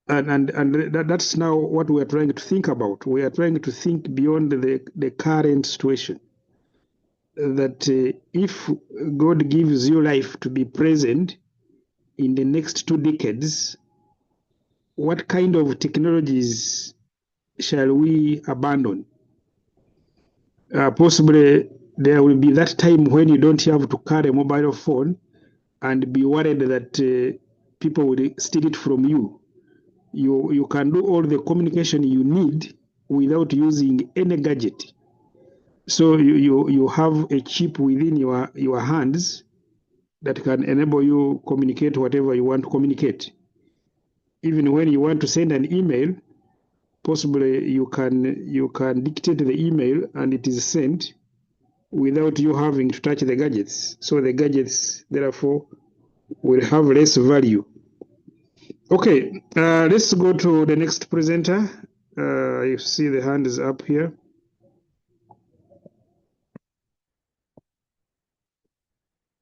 And that's now what we are trying to think about. We are trying to think beyond the current situation. That if God gives you life to be present in the next 2 decades, what kind of technologies shall we abandon? Possibly there will be that time when you don't have to carry a mobile phone and be worried that people will steal it from you. You can do all the communication you need without using any gadget. So you have a chip within your hands that can enable you communicate whatever you want to communicate. Even when you want to send an email, possibly you can dictate the email and it is sent without you having to touch the gadgets. So the gadgets, therefore, will have less value. Okay, let's go to the next presenter. You see the hand is up here.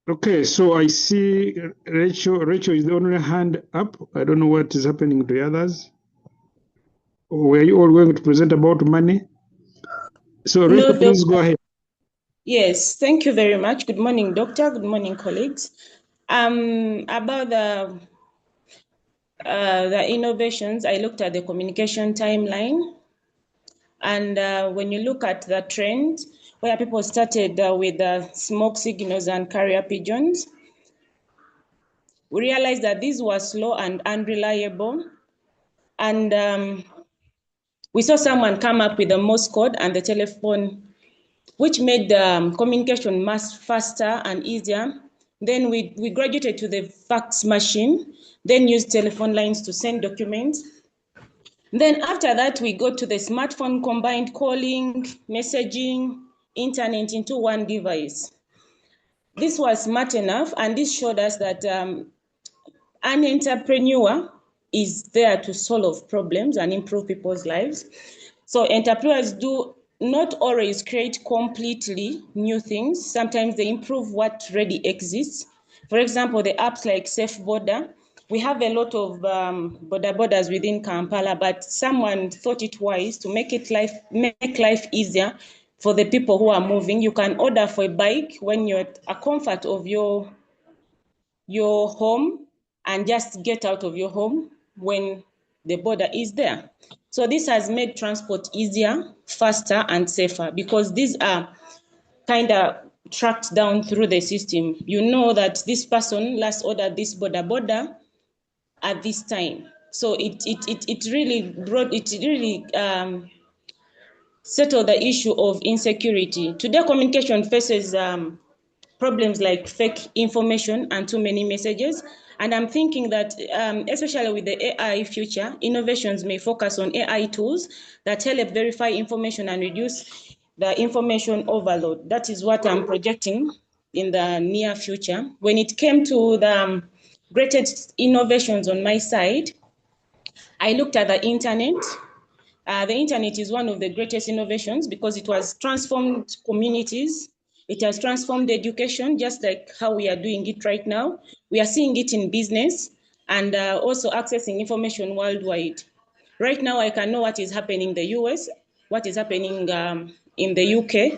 Okay, so I see Rachel. Rachel is the only hand up. I don't know what is happening to the others. Were you all going to present about money? So Rachel, please go ahead. Yes, thank you very much. Good morning, Doctor. Good morning, colleagues. About the innovations, I looked at the communication timeline. And when you look at the trend, where people started with smoke signals and carrier pigeons, we realized that these were slow and unreliable. And we saw someone come up with the Morse code and the telephone, which made the communication much faster and easier. Then we graduated to the fax machine, then used telephone lines to send documents. Then after that, we go to the smartphone, combined calling, messaging, internet into one device. This was smart enough, and this showed us that an entrepreneur is there to solve problems and improve people's lives. So entrepreneurs do not always create completely new things. Sometimes they improve what already exists. For example, the apps like Safe Border, we have a lot of borders within Kampala, but someone thought it wise to make life easier for the people who are moving. You can order for a bike when you're at a comfort of your home and just get out of your home when the border is there. So this has made transport easier, faster, and safer because these are kind of tracked down through the system. You know that this person last ordered this border at this time. So it really settled the issue of insecurity. Today, communication faces problems like fake information and too many messages. And I'm thinking that, especially with the AI future, innovations may focus on AI tools that help verify information and reduce the information overload. That is what I'm projecting in the near future. When it came to the greatest innovations on my side, I looked at the internet. The internet is one of the greatest innovations because it has transformed communities. It has transformed education, just like how we are doing it right now. We are seeing it in business and also accessing information worldwide. Right now, I can know what is happening in the US, what is happening in the UK,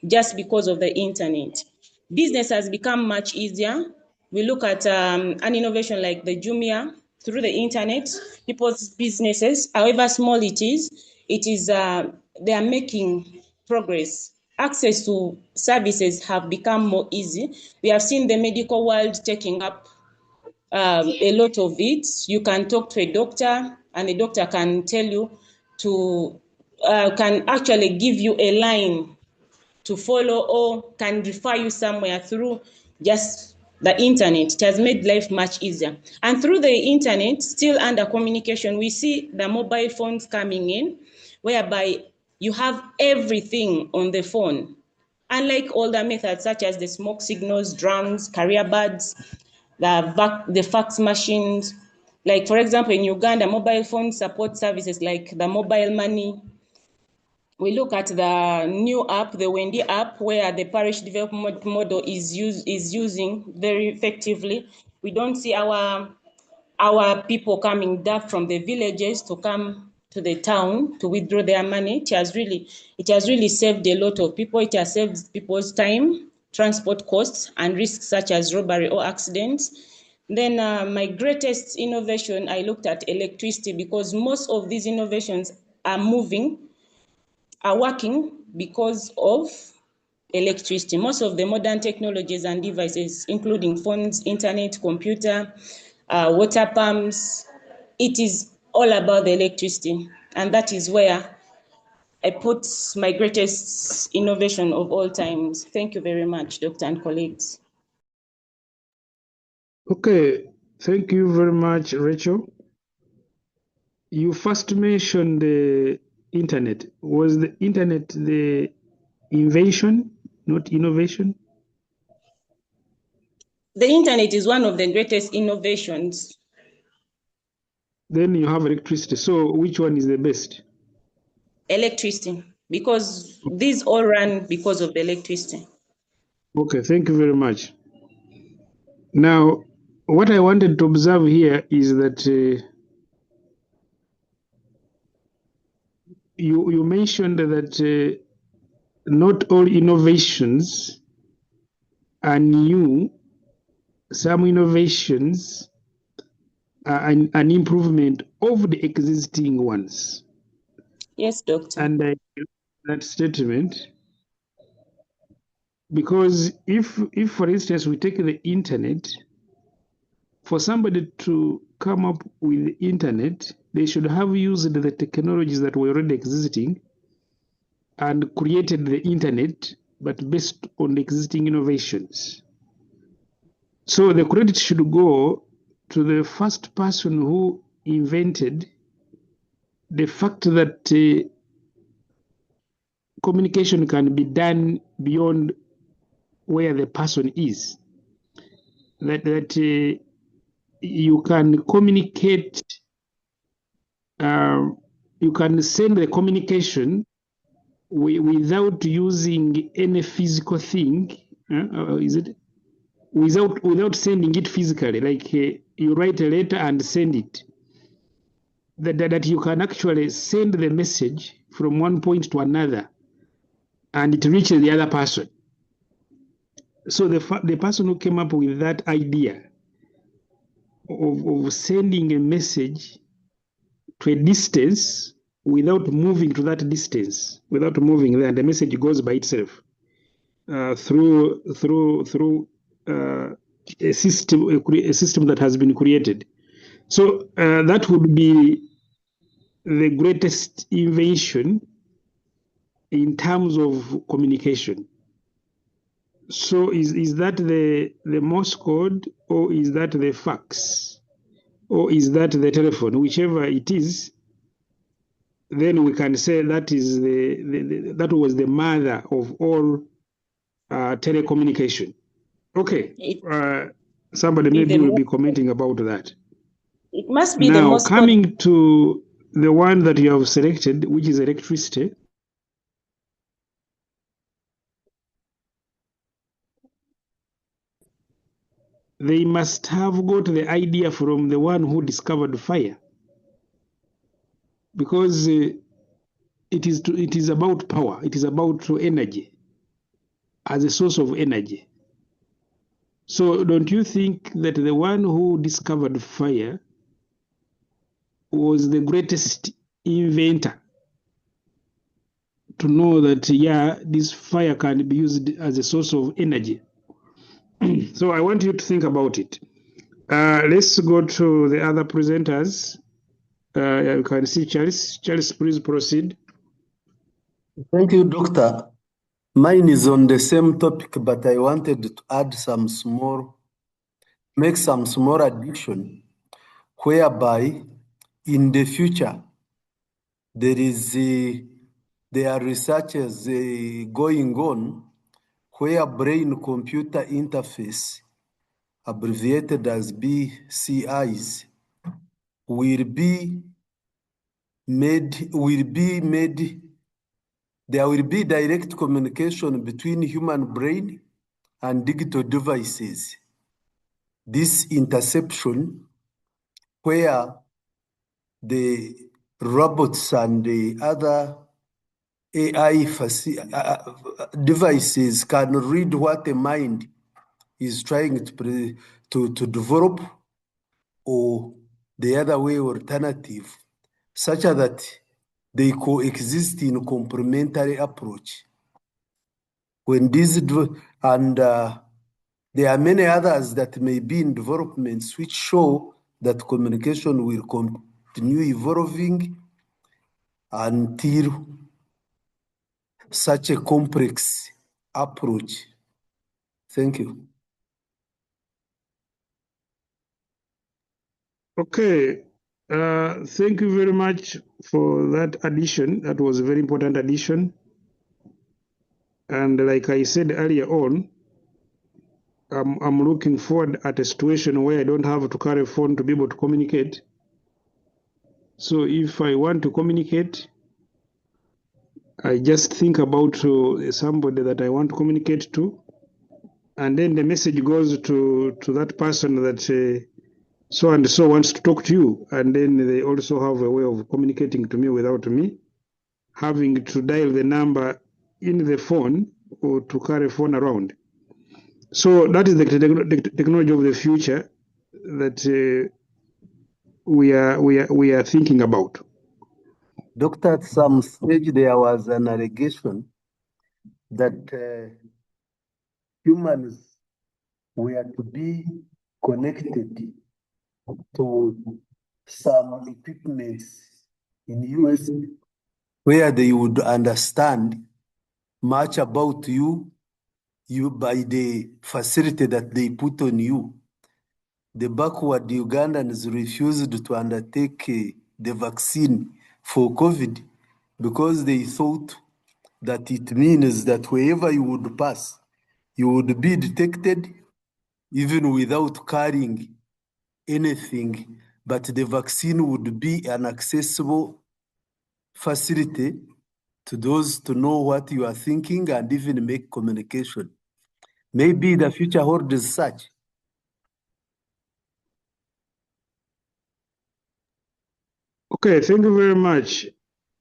just because of the internet. Business has become much easier. We look at an innovation like the Jumia through the internet, people's businesses, however small it is, they are making progress. Access to services have become more easy. We have seen the medical world taking up a lot of it. You can talk to a doctor and the doctor can tell you can actually give you a line to follow or can refer you somewhere through just the internet. It has made life much easier. And through the internet, still under communication, we see the mobile phones coming in, whereby you have everything on the phone. Unlike older methods such as the smoke signals, drums, carrier birds, the fax machines. Like, for example, in Uganda, mobile phone support services like the mobile money. We look at the new app, the Wendy app, where the parish development model is using very effectively. We don't see our people coming down from the villages to come to the town to withdraw their money. It has really saved a lot of people. It has saved people's time, transport costs, and risks such as robbery or accidents. Then my greatest innovation, I looked at electricity because most of these innovations are working because of electricity. Most of the modern technologies and devices, including phones, internet, computer, water pumps, it is all about the electricity. And that is where I put my greatest innovation of all times. Thank you very much, Dr. and colleagues. Okay, thank you very much, Rachel. You first mentioned the internet. Was the internet the invention, not innovation? The internet is one of the greatest innovations. Then you have electricity. So which one is the best? Electricity, because these all run because of the electricity. Okay, thank you very much. Now, what I wanted to observe here is that you mentioned that not all innovations are new. Some innovations are an improvement of the existing ones. Yes, Doctor. And I agree with that statement, because if for instance we take the internet, for somebody to come up with the internet, they should have used the technologies that were already existing and created the internet, but based on the existing innovations. So the credit should go to the first person who invented the fact that communication can be done beyond where the person is. That you can communicate you can send the communication without using any physical thing. Is it without sending it physically? Like you write a letter and send it. That you can actually send the message from one point to another, and it reaches the other person. So the person who came up with that idea of sending a message to a distance without moving to that distance, without moving there, the message goes by itself through a system that has been created. So that would be the greatest invention in terms of communication. So is that the Morse code, or is that the fax, or is that the telephone? Whichever it is, then we can say that is that was the mother of all telecommunication. Okay, somebody maybe will be commenting about that. It must be now, the most coming to the one that you have selected, which is electricity. They must have got the idea from the one who discovered fire, because it is about power. It is about energy as a source of energy. So don't you think that the one who discovered fire was the greatest inventor to know that, yeah, this fire can be used as a source of energy? So I want you to think about it. Let's go to the other presenters. You can see Charles. Charles, please proceed. Thank you, Doctor. Mine is on the same topic, but I wanted to add make some small addition, whereby in the future there are researches going on where brain-computer interface, abbreviated as BCIs, will be made. There will be direct communication between human brain and digital devices. This interception, where the robots and the other AI devices can read what the mind is trying to develop, or the other way alternative, such that they coexist in complementary approach. When these and there are many others that may be in developments which show that communication will continue evolving until such a complex approach. Thank you. Okay, thank you very much for that addition. That was a very important addition. And like I said earlier on, I'm looking forward at a situation where I don't have to carry a phone to be able to communicate. So if I want to communicate, I just think about somebody that I want to communicate to, and then the message goes to that person that so and so wants to talk to you, and then they also have a way of communicating to me without me having to dial the number in the phone or to carry a phone around. So that is the technology of the future that we are thinking about. Doctor, at some stage there was an allegation that humans were to be connected to some equipments in US where they would understand much about you by the facility that they put on you. The backward Ugandans refused to undertake the vaccine for COVID because they thought that it means that wherever you would pass, you would be detected even without carrying anything, but the vaccine would be inaccessible facility to those to know what you are thinking and even make communication. Maybe the future holds such. Okay, thank you very much.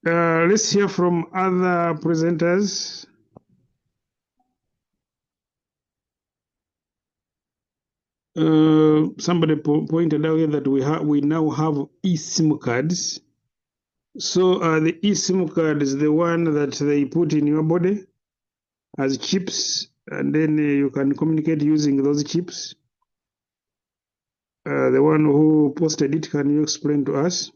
Let's hear from other presenters. Somebody pointed out here that we now have eSIM cards. So the eSIM card is the one that they put in your body as chips, and then you can communicate using those chips. The one who posted it, can you explain to us?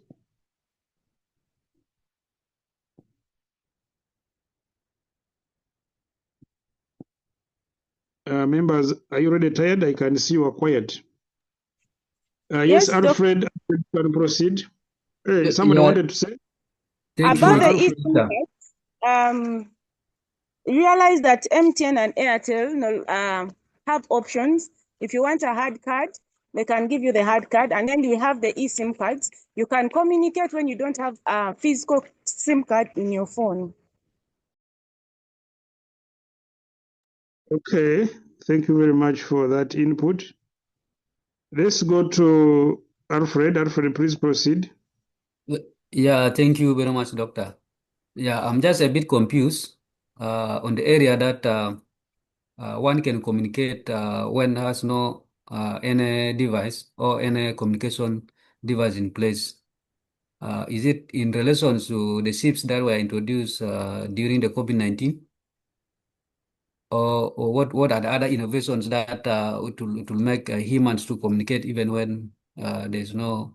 Members, are you already tired? I can see you are quiet. Yes, Yes, Alfred, you can proceed. Hey, somebody Yeah, wanted to say? thank about you, the Alfred. eSIM Doctor. cards, realize that MTN and Airtel have options. If you want a hard card, they can give you the hard card, and then you have the eSIM cards. You can communicate when you don't have a physical SIM card in your phone. Okay, thank you very much for that input. Let's go to Alfred. Alfred, please proceed. Yeah, thank you very much, Doctor. Yeah, I'm just a bit confused on the area that one can communicate when has no any device or any communication device in place. Is it in relation to the chips that were introduced during the COVID-19? Or what are the other innovations that it will make humans to communicate even when there's no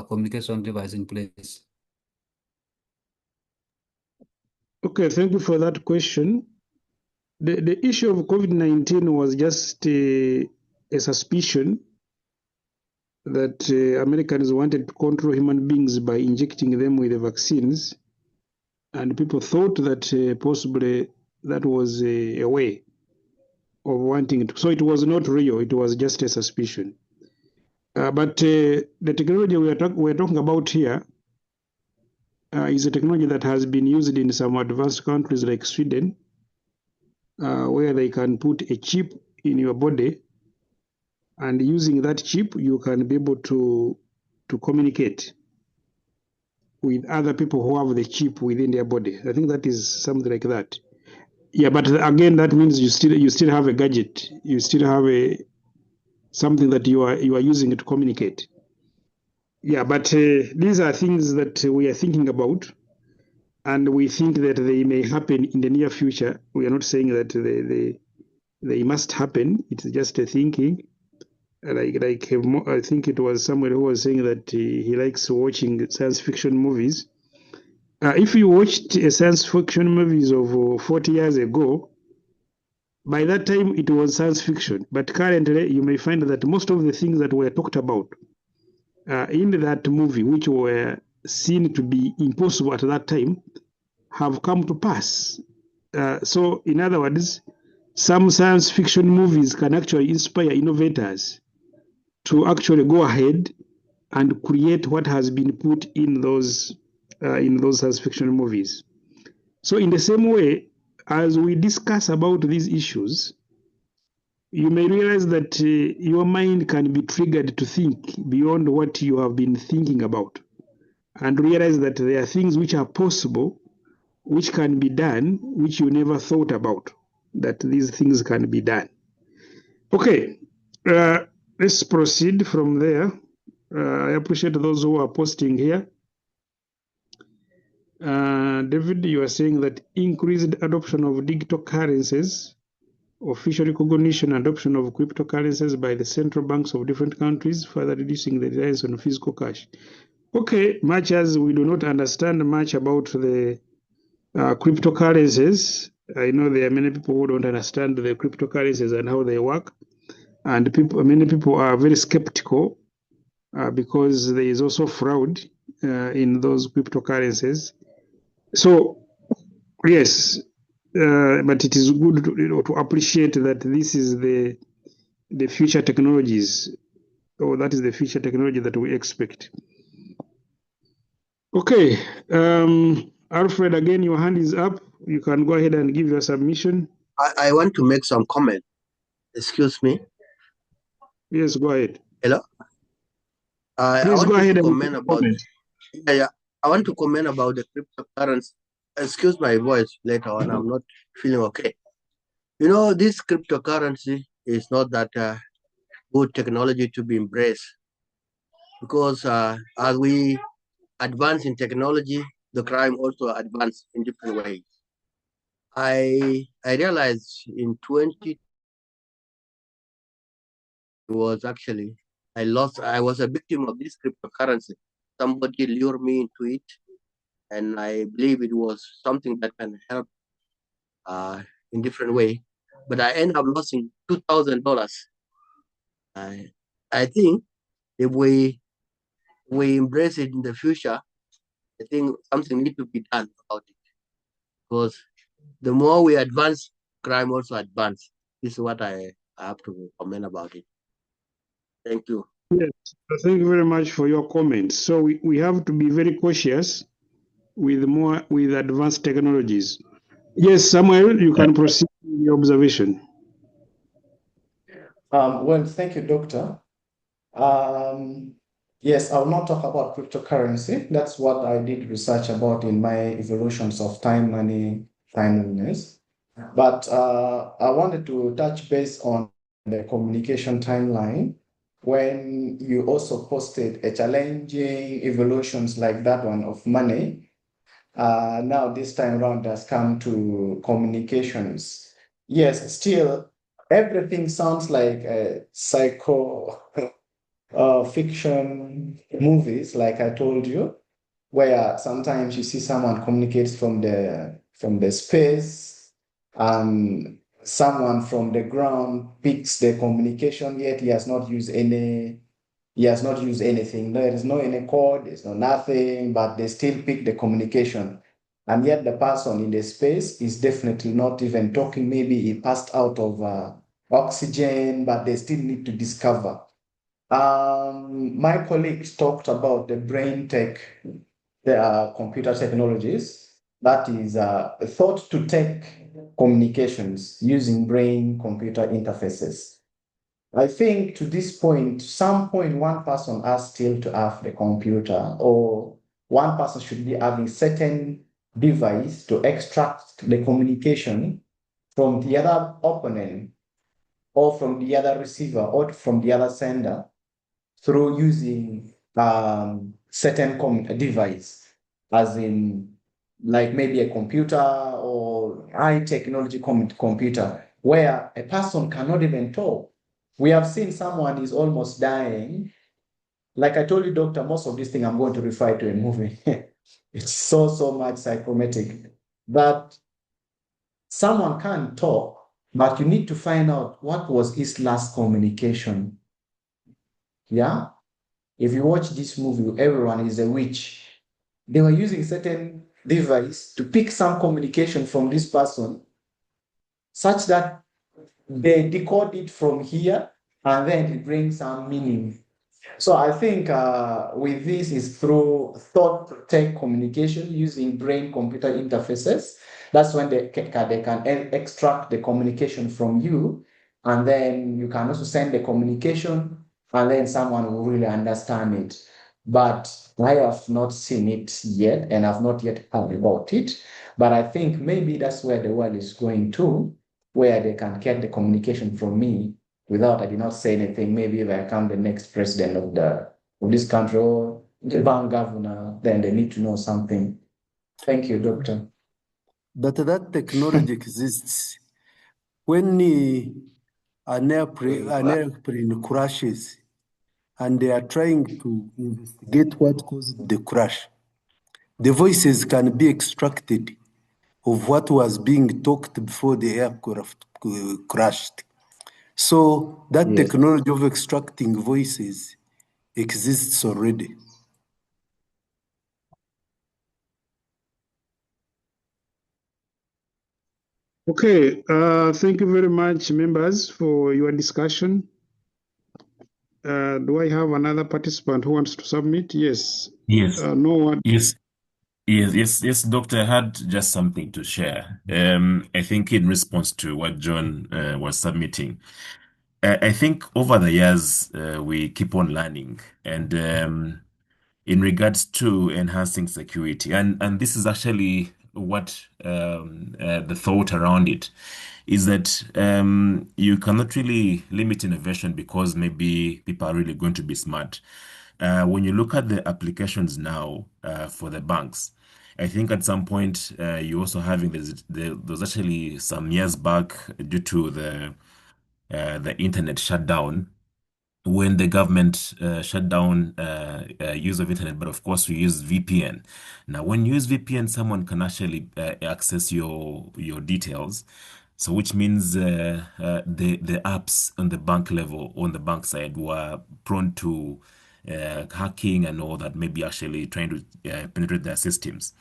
communication device in place? Okay, thank you for that question. The issue of COVID-19 was just a suspicion that Americans wanted to control human beings by injecting them with the vaccines. And people thought that possibly that was a way of wanting it. So it was not real, it was just a suspicion. But the technology we're talking about here is a technology that has been used in some advanced countries like Sweden, where they can put a chip in your body, and using that chip, you can be able to communicate with other people who have the chip within their body. I think that is something like that. Yeah, but again, that means you still have a gadget. You still have something that you are using to communicate. Yeah, but these are things that we are thinking about, and we think that they may happen in the near future. We are not saying that they must happen. It's just a thinking. I think it was someone who was saying that he likes watching science fiction movies. If you watched a science fiction movies of 40 years ago, by that time it was science fiction. But currently, you may find that most of the things that were talked about in that movie, which were seen to be impossible at that time, have come to pass. So, in other words, some science fiction movies can actually inspire innovators to actually go ahead and create what has been put in those science fiction movies. So in the same way, as we discuss about these issues, you may realize that your mind can be triggered to think beyond what you have been thinking about, and realize that there are things which are possible, which can be done, which you never thought about, that these things can be done. Okay, let's proceed from there. I appreciate those who are posting here. David, you are saying that increased adoption of digital currencies, official recognition and adoption of cryptocurrencies by the central banks of different countries, further reducing the reliance on physical cash. Okay, much as we do not understand much about the cryptocurrencies, I know there are many people who don't understand the cryptocurrencies and how they work, and many people are very skeptical because there is also fraud in those cryptocurrencies. So, yes, but it is good to appreciate that this is the future technologies, or that is the future technology that we expect. Okay, Alfred, again, your hand is up. You can go ahead and give your submission. I want to make some comment. Excuse me. Yes, go ahead. Hello. I Please go wanted ahead to and comment about. comment. Yeah. I want to comment about the cryptocurrency. Excuse my voice later on. I'm not feeling okay. You know, this cryptocurrency is not that good technology to be embraced because as we advance in technology, the crime also advance in different ways. I realized in 20 was actually I was a victim of this cryptocurrency. Somebody lured me into it, and I believe it was something that can help in different way. But I ended up losing $2,000. I think if we embrace it in the future, I think something needs to be done about it because the more we advance, crime also advance. This is what I have to comment about it. Thank you. Yes, thank you very much for your comments. So we have to be very cautious with advanced technologies. Yes, Samuel, you can proceed with your observation. Well, thank you, Doctor. Yes, I will not talk about cryptocurrency. That's what I did research about in my evolutions of time, money, timeliness. But I wanted to touch base on the communication timeline when you also posted a challenging evolutions like that one of money. Now this time around has come to communications. Yes, still everything sounds like a psycho fiction movies, like I told you, where sometimes you see someone communicates from the space, and someone from the ground picks the communication, yet he has not used anything. There is no any code, there's no nothing, but they still pick the communication. And yet the person in the space is definitely not even talking. Maybe he passed out of oxygen, but they still need to discover. My colleagues talked about the brain tech, the computer technologies that is thought to take communications using brain-computer interfaces. I think to this point, some point, one person has still to have the computer, or one person should be having certain device to extract the communication from the other opponent, or from the other receiver, or from the other sender, through using certain device, as in like maybe a computer or high technology computer, where a person cannot even talk. We have seen someone is almost dying. Like I told you, Doctor, most of this thing I'm going to refer to a movie. It's so much psychometric that someone can talk, but you need to find out what was his last communication. Yeah? If you watch this movie, everyone is a witch. They were using certain device to pick some communication from this person, such that they decode it from here, and then it brings some meaning. So I think with this is through thought tech communication using brain-computer interfaces. That's when they can extract the communication from you, and then you can also send the communication, and then someone will really understand it. But I have not seen it yet, and I've not yet heard about it. But I think maybe that's where the world is going to, where they can get the communication from me without I did not say anything. Maybe if I become the next president of this country or the bank governor, then they need to know something. Thank you, Doctor. But that technology exists. When an airplane crashes and they are trying to investigate what caused the crash, the voices can be extracted of what was being talked before the aircraft crashed. So that Yes. technology of extracting voices exists already. Okay, thank you very much, members, for your discussion. Do I have another participant who wants to submit? Yes. Yes. No one. Yes, Doctor. I had just something to share. I think in response to what John was submitting, I think over the years we keep on learning, and in regards to enhancing security, and this is actually what the thought around it is that you cannot really limit innovation because maybe people are really going to be smart. When you look at the applications now for the banks, I think at some point you also having there's actually some years back due to the internet shutdown when the government shut down use of internet, but of course we use VPN. Now, when you use VPN, someone can actually access your details. So, which means the apps on the bank level, on the bank side, were prone to hacking and all that, maybe actually trying to penetrate their systems.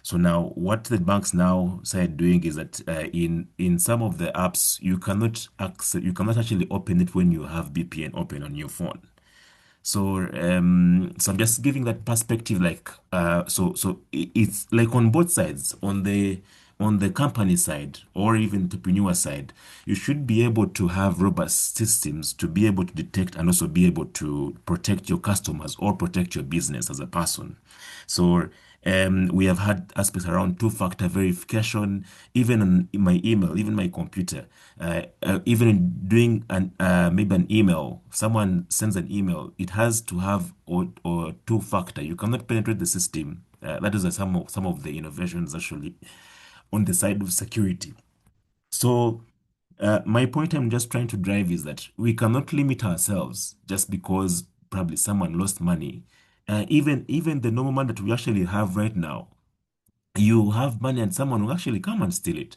So now, what the banks now started doing is that in some of the apps, you cannot actually open it when you have VPN open on your phone. So so I'm just giving that perspective, like so it's like on both sides, on the company side or even entrepreneur side, you should be able to have robust systems to be able to detect and also be able to protect your customers or protect your business as a person. So we have had aspects around two-factor verification, even in my email, even my computer, even in doing maybe an email. Someone sends an email, it has to have or two-factor. You cannot penetrate the system. That is some of the innovations actually on the side of security. So my point I'm just trying to drive is that we cannot limit ourselves just because probably someone lost money. Even the normal money that we actually have right now, you have money and someone will actually come and steal it.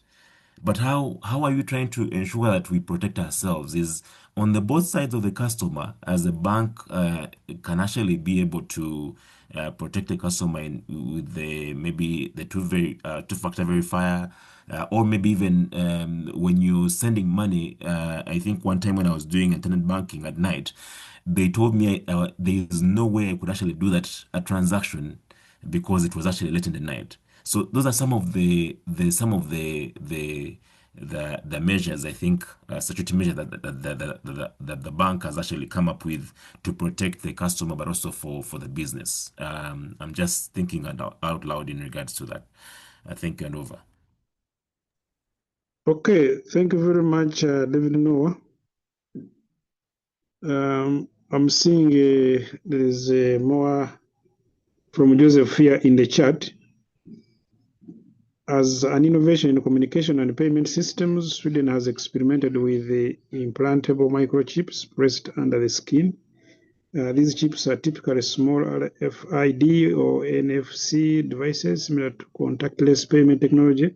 But how are you trying to ensure that we protect ourselves is on the both sides of the customer, as a bank can actually be able to protect the customer with maybe the two-factor verifier, or maybe even when you're sending money. I think one time when I was doing internet banking at night, they told me there is no way I could actually do that a transaction because it was actually late in the night. So those are some of the measures, I think, security measures that the bank has actually come up with to protect the customer, but also for the business. I'm just thinking out loud in regards to that. Thank you, and over. Okay, thank you very much, David Noah. I'm seeing there is more from Joseph here in the chat. As an innovation in communication and payment systems, Sweden has experimented with the implantable microchips placed under the skin. These chips are typically small RFID or NFC devices similar to contactless payment technology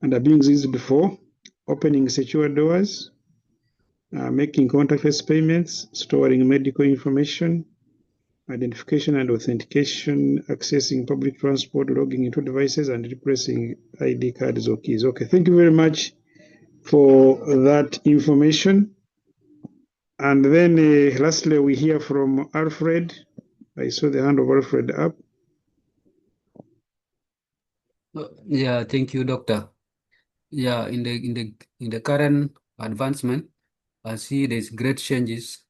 and are being used for opening secure doors, making contactless payments, storing medical information, identification and authentication, accessing public transport, logging into devices, and replacing ID cards or keys. Okay, thank you very much for that information. And then lastly, we hear from Alfred. I saw the hand of Alfred up. Yeah, thank you, Doctor. Yeah, in the current advancement, I see there's great changes,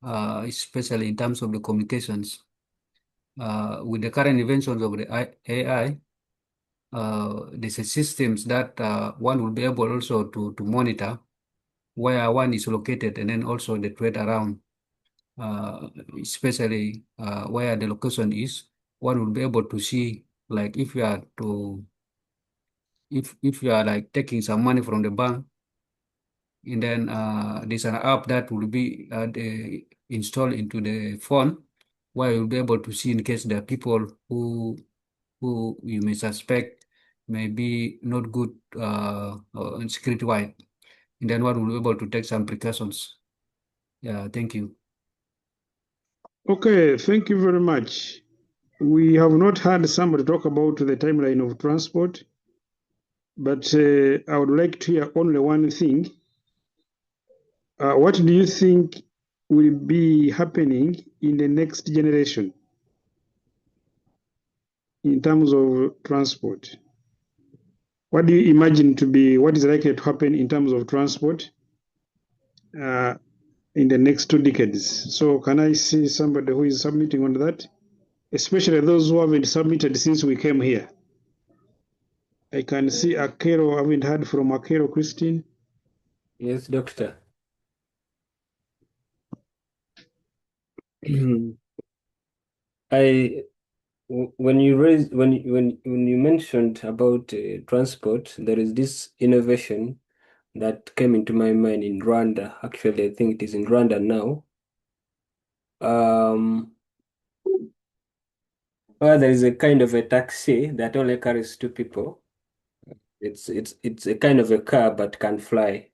especially in terms of the communications. With the current inventions of the AI, there's a systems that one will be able also to monitor where one is located and then also the threat around, especially where the location is. One will be able to see, like if you are if you are like taking some money from the bank, and then there's an app that will be installed into the phone where you'll be able to see in case there are people who you may suspect may be not good security-wise. And then one will be able to take some precautions. Yeah, thank you. Okay, thank you very much. We have not had somebody talk about the timeline of transport, but I would like to hear only one thing. What do you think will be happening in the next generation in terms of transport? What do you imagine to be what is likely to happen in terms of transport in the next 2 decades? So can I see somebody who is submitting on that? Especially those who haven't submitted since we came here. I can see Akero, I haven't heard from Akero Christine. Yes, Doctor. When you mentioned about transport, there is this innovation that came into my mind in Rwanda. Actually, I think it is in Rwanda now. Well, there is a kind of a taxi that only carries 2 people. It's a kind of a car but can fly.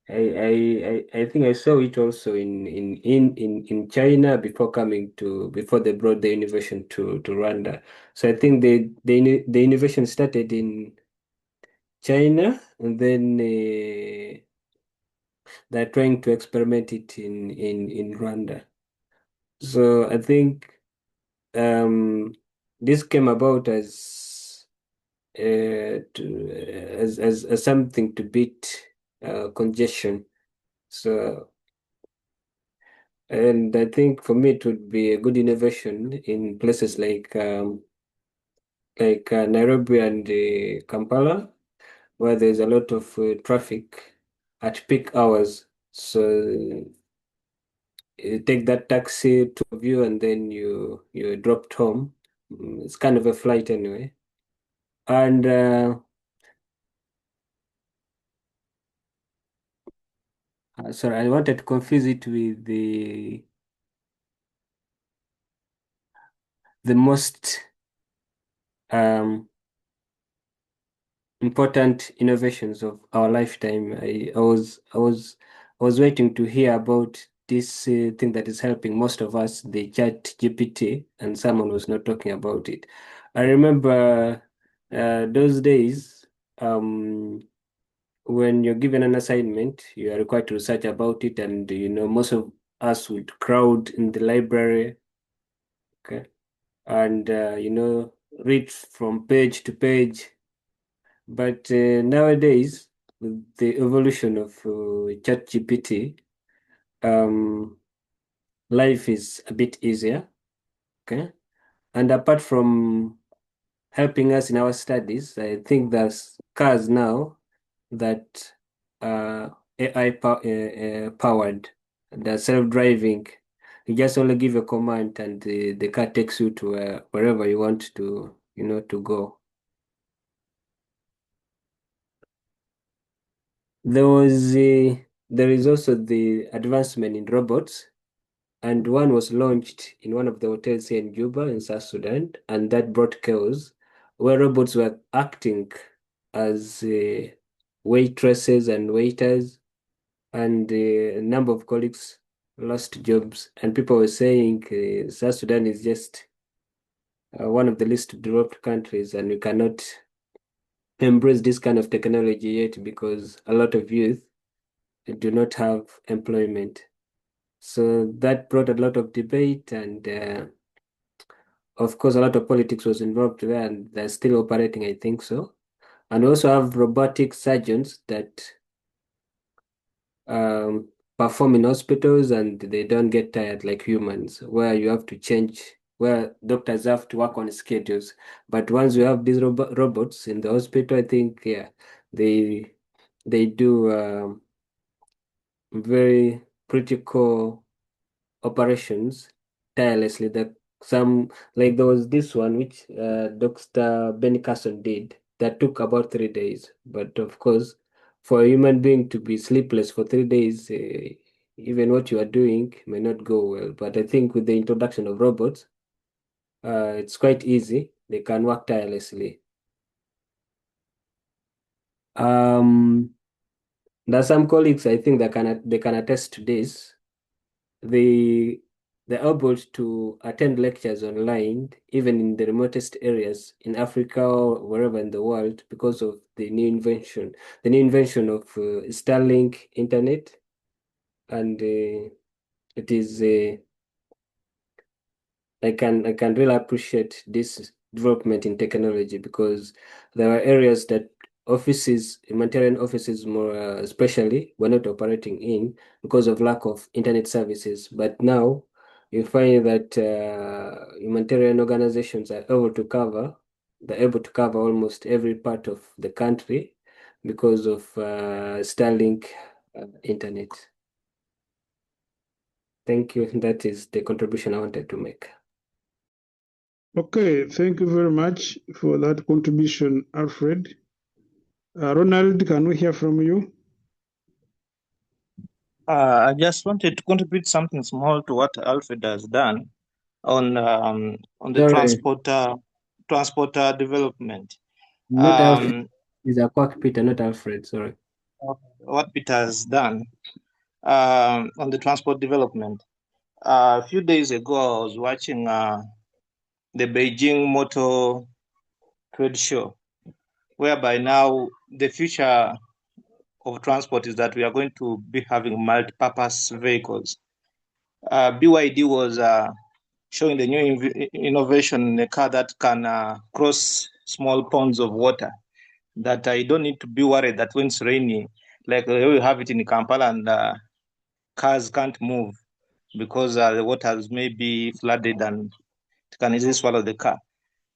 I think I saw it also in China before they brought the innovation to Rwanda. So I think the innovation started in China, and then they're trying to experiment it in Rwanda. So I think this came about as something to beat congestion. So, and I think for me it would be a good innovation in places like Nairobi and Kampala, where there's a lot of traffic at peak hours. So you take that taxi to you, and then you're dropped home. It's kind of a flight anyway. And sorry, I wanted to confuse it with the most important innovations of our lifetime. I was waiting to hear about this thing that is helping most of us, the ChatGPT, and someone was not talking about it. I remember those days when you're given an assignment, you are required to research about it, and most of us would crowd in the library, okay, and read from page to page. But nowadays, with the evolution of ChatGPT, life is a bit easier, okay? And apart from helping us in our studies, I think there's cars now that are AI powered, they're self-driving. You just only give a command, and the car takes you to wherever you want to, to go. There is also the advancement in robots, and one was launched in one of the hotels here in Juba in South Sudan, and that brought chaos, where robots were acting as waitresses and waiters, and a number of colleagues lost jobs, and people were saying South Sudan is just one of the least developed countries, and we cannot embrace this kind of technology yet because a lot of youth do not have employment. So that brought a lot of debate, and of course, a lot of politics was involved there, and they're still operating, I think so. And we also have robotic surgeons that perform in hospitals, and they don't get tired like humans, where you have to change, where doctors have to work on schedules. But once you have these robots in the hospital, I think, yeah, they do very critical operations tirelessly. Like there was this one which Dr. Benny Carson did that took about 3 days. But of course, for a human being to be sleepless for 3 days, even what you are doing may not go well. But I think with the introduction of robots, it's quite easy. They can work tirelessly. There are some colleagues, I think, they can attest to this. They're able to attend lectures online, even in the remotest areas in Africa or wherever in the world, because of the new invention of Starlink internet, and it is I can really appreciate this development in technology, because there are areas that offices, humanitarian offices more especially, were not operating in because of lack of internet services. But now you find that humanitarian organizations are able to cover almost every part of the country because of Starlink internet. Thank you. That is the contribution I wanted to make. Okay, thank you very much for that contribution, Alfred. Ronald, can we hear from you? I just wanted to contribute something small to what Alfred has done on the Sorry, transport development. not Alfred. It's a Quack Peter, not Alfred. Sorry. What Peter has done on the transport development. A few days ago, I was watching the Beijing Motor Trade Show, whereby now the future of transport is that we are going to be having multi-purpose vehicles. BYD was showing the new innovation in a car that can cross small ponds of water, that you don't need to be worried that when it's rainy, like we have it in Kampala, and cars can't move because the waters may be flooded and it can easily swallow the car.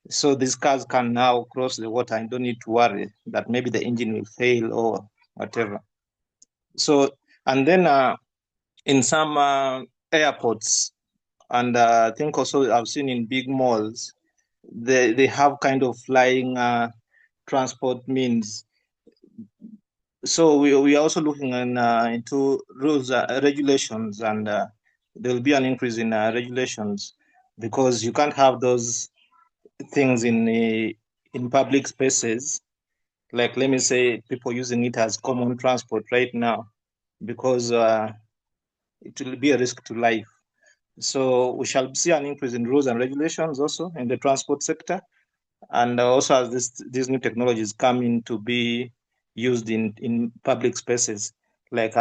So these cars can now cross the water and don't need to worry that maybe the engine will fail or whatever. So, and then in some airports, and I think also I've seen in big malls, they have kind of flying transport means. So we are also looking into rules, regulations, and there will be an increase in regulations, because you can't have those things in public spaces, like, let me say, people using it as common transport right now, because it will be a risk to life. So we shall see an increase in rules and regulations also in the transport sector, and also as these new technologies come in to be used in public spaces, like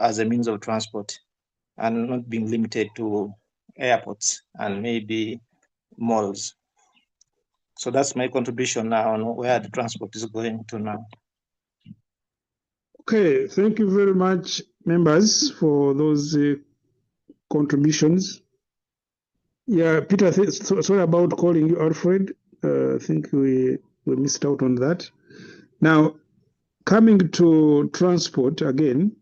as a means of transport, and not being limited to airports and maybe malls. So that's my contribution now on where the transport is going to now. Okay, thank you very much, members, for those contributions. Yeah, Peter, sorry about calling you Alfred. I think we missed out on that. Now, coming to transport again,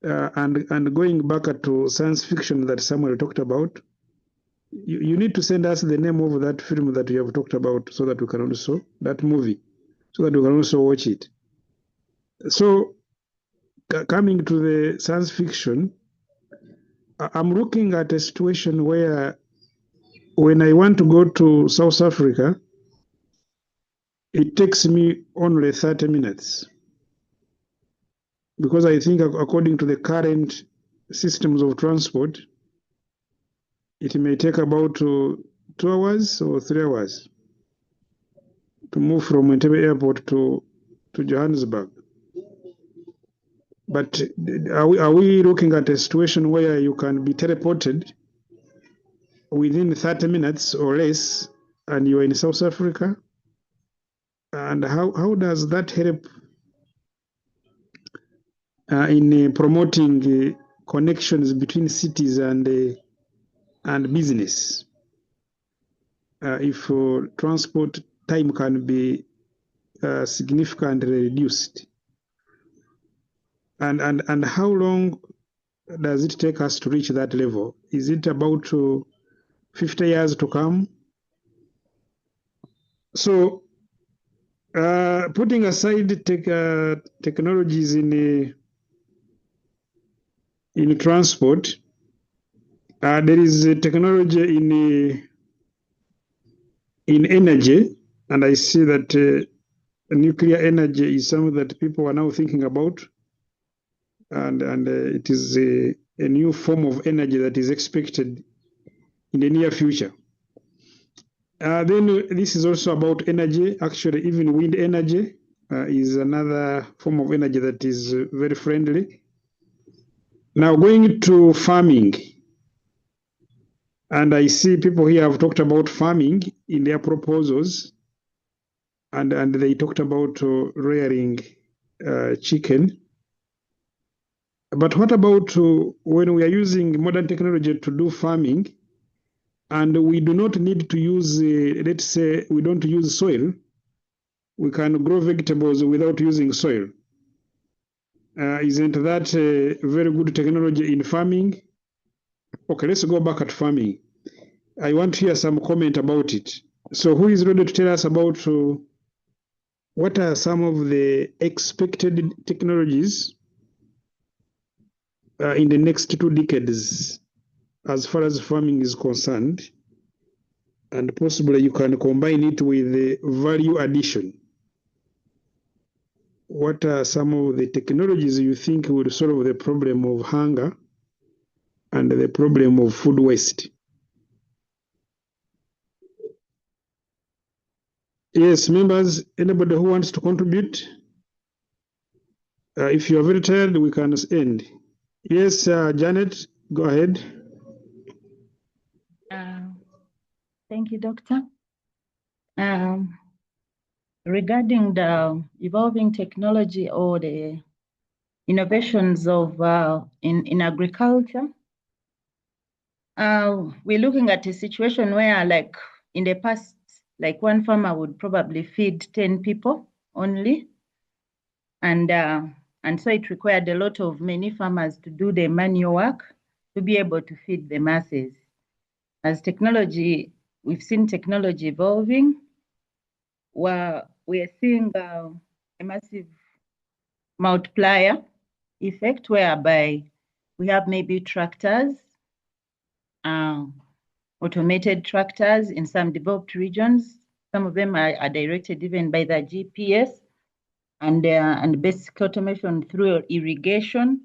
and going back to science fiction that Samuel talked about, you need to send us the name of that film that you have talked about, so that we can also, that movie, so that we can also watch it. So, coming to the science fiction, I'm looking at a situation where when I want to go to South Africa, it takes me only 30 minutes. Because I think according to the current systems of transport, it may take about 2 hours or 3 hours to move from Entebbe Airport to Johannesburg. But are we looking at a situation where you can be teleported within 30 minutes or less, and you are in South Africa? And how does that help in promoting connections between cities and business? If transport time can be significantly reduced, and how long does it take us to reach that level? Is it about 50 years to come? So, putting aside technologies in transport, there is a technology in energy, and I see that nuclear energy is something that people are now thinking about, and it is a new form of energy that is expected in the near future. Then this is also about energy. Actually, even wind energy is another form of energy that is very friendly. Now going to farming, and I see people here have talked about farming in their proposals, and they talked about rearing chicken. But what about when we are using modern technology to do farming, and we do not need to use, let's say, we don't use soil, we can grow vegetables without using soil. Isn't that a very good technology in farming? Okay, let's go back at farming. I want to hear some comment about it. So who is ready to tell us about what are some of the expected technologies in the next 2 decades as far as farming is concerned? And possibly you can combine it with the value addition. What are some of the technologies you think would solve the problem of hunger and the problem of food waste? Yes, members, anybody who wants to contribute? If you are very tired, we can end. Yes, Janet, go ahead. Thank you, Doctor. Regarding the evolving technology or the innovations of in agriculture, we're looking at a situation where, like in the past, like one farmer would probably feed 10 people only, and so it required a lot of many farmers to do the manual work to be able to feed the masses. As technology, we've seen technology evolving, where we are seeing a massive multiplier effect whereby we have maybe tractors, automated tractors in some developed regions. Some of them are directed even by the GPS, and basic automation through irrigation.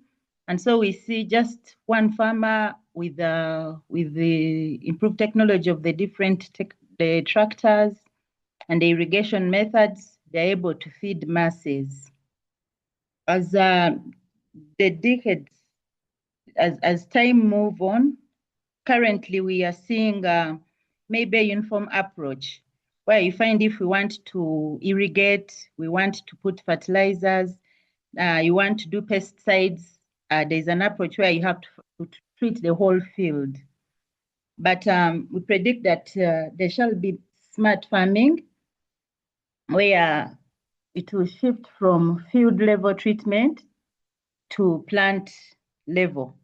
And so we see just one farmer with the improved technology of the different the tractors and the irrigation methods, they're able to feed masses. As the decades, as time move on, currently we are seeing maybe a uniform approach where you find if we want to irrigate, we want to put fertilizers, you want to do pesticides, there's an approach where you have to treat the whole field. But we predict that there shall be smart farming where it will shift from field level treatment to plant level,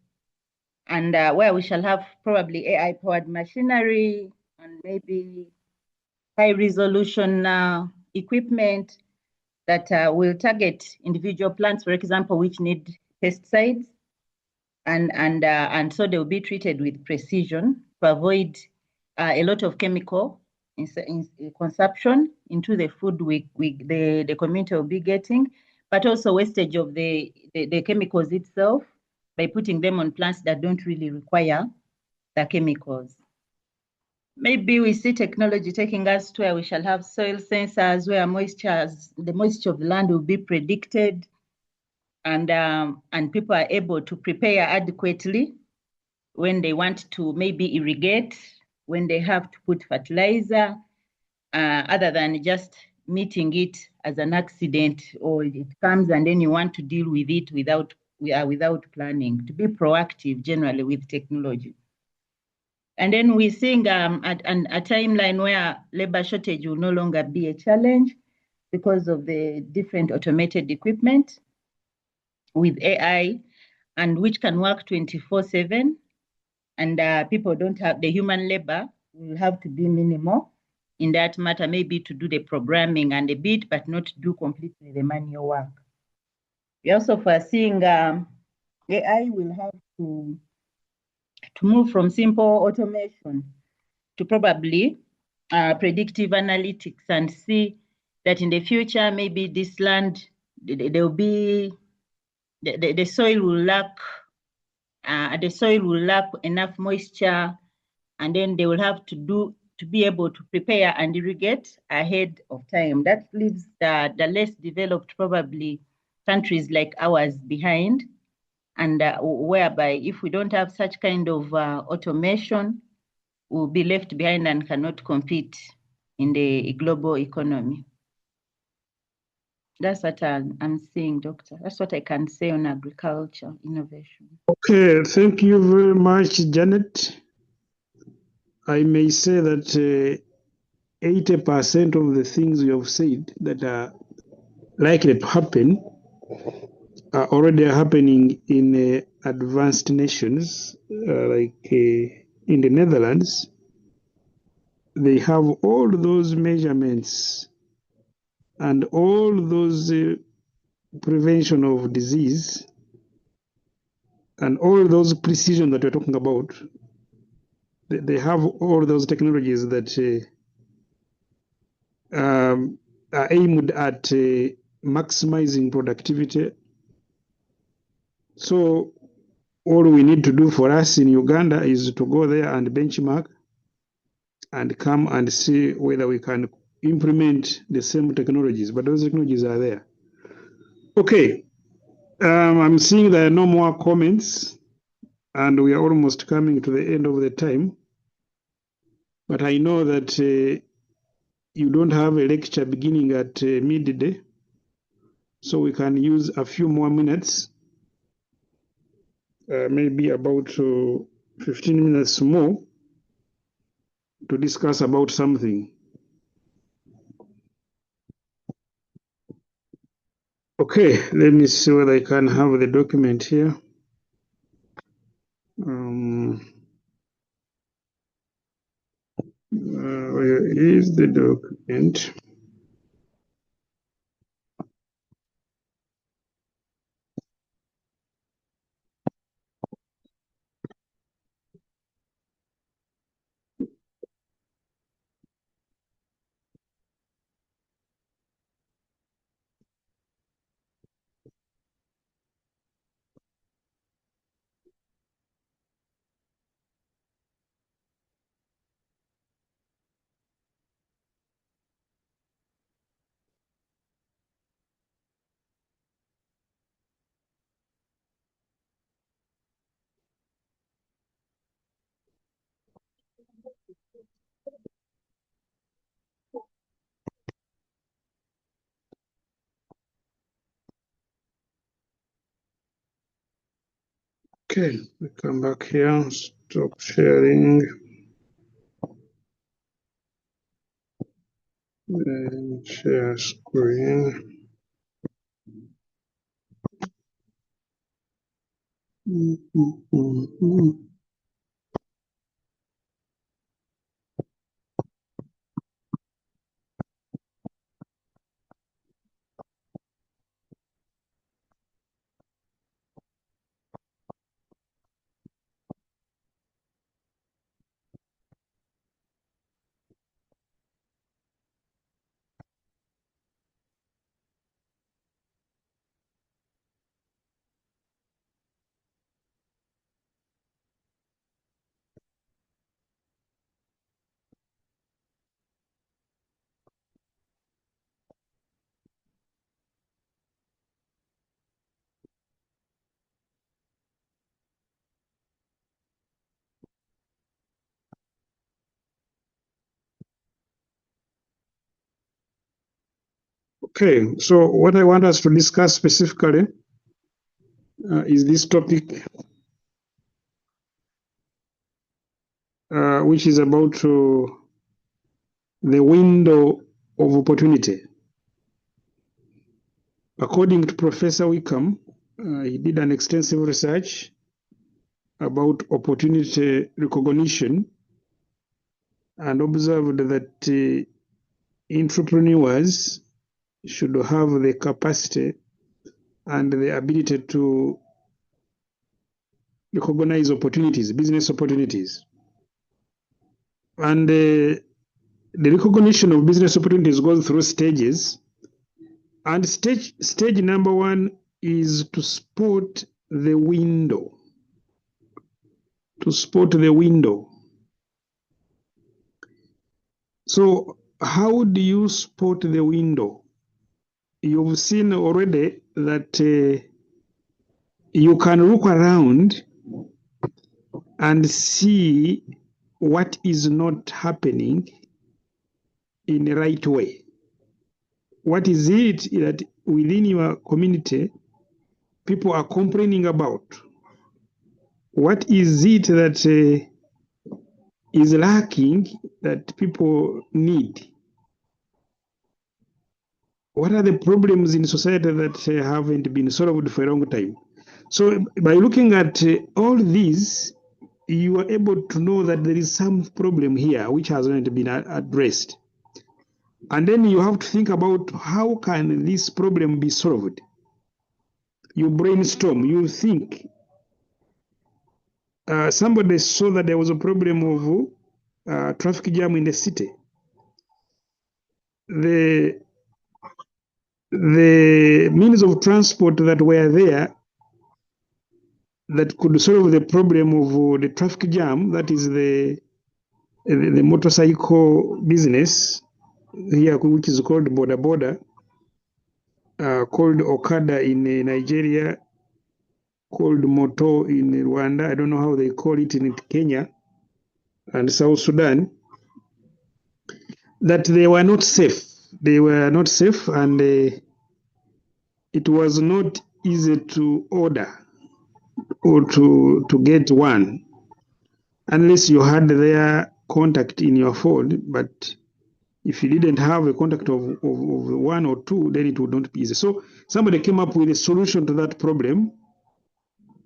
and where we shall have probably AI powered machinery and maybe high resolution equipment that will target individual plants, for example, which need pesticides, and so they will be treated with precision to avoid a lot of chemical in consumption into the food the community will be getting, but also wastage of the chemicals itself by putting them on plants that don't really require the chemicals. Maybe we see technology taking us to where we shall have soil sensors where the moisture of the land will be predicted, and people are able to prepare adequately when they want to maybe irrigate, when they have to put fertilizer, other than just meeting it as an accident, or it comes and then you want to deal with it without planning, to be proactive generally with technology. And then we're seeing a timeline where labor shortage will no longer be a challenge because of the different automated equipment with AI, and which can work 24/7. And people don't have the human labor will have to be minimal in that matter, maybe to do the programming and a bit, but not do completely the manual work. We also foreseeing AI will have to move from simple automation to probably predictive analytics, and see that in the future, maybe this land, there will be, the soil will lack enough moisture, and then they will have to be able to prepare and irrigate ahead of time. That leaves the less developed, probably countries like ours, behind, and whereby if we don't have such kind of automation, we'll be left behind and cannot compete in the global economy. That's what I'm saying, Doctor. That's what I can say on agriculture innovation. Okay, thank you very much, Janet. I may say that 80% of the things you have said that are likely to happen are already happening in advanced nations, like in the Netherlands. They have all those measurements and all those prevention of disease and all those precision that we're talking about. They have all those technologies that are aimed at maximizing productivity. So all we need to do for us in Uganda is to go there and benchmark and come and see whether we can implement the same technologies, but those technologies are there. Okay, I'm seeing there are no more comments and we are almost coming to the end of the time, but I know that you don't have a lecture beginning at midday, so we can use a few more minutes, maybe about 15 minutes more to discuss about something. Okay, let me see whether I can have the document here. Where is the document? Okay, we come back here, stop sharing, and share screen. Okay, so what I want us to discuss specifically is this topic, which is about the window of opportunity. According to Professor Wickham, he did an extensive research about opportunity recognition and observed that entrepreneurs should have the capacity and the ability to recognize opportunities, business opportunities. And the recognition of business opportunities goes through stages. And stage number one is to spot the window. To spot the window. So how do you spot the window? You've seen already that you can look around and see what is not happening in the right way. What is it that within your community people are complaining about? What is it that is lacking that people need? What are the problems in society that haven't been solved for a long time? So by looking at all these, you are able to know that there is some problem here which has not been addressed. And then you have to think about how can this problem be solved. You brainstorm, you think. Somebody saw that there was a problem of traffic jam in the city. The means of transport that were there that could solve the problem of the traffic jam, that is the motorcycle business here, which is called Boda Boda, called Okada in Nigeria, called Moto in Rwanda. I don't know how they call it in Kenya and South Sudan. That they were not safe. They were not safe, and it was not easy to order or to get one unless you had their contact in your phone. But if you didn't have a contact of one or two, then it would not be easy. So somebody came up with a solution to that problem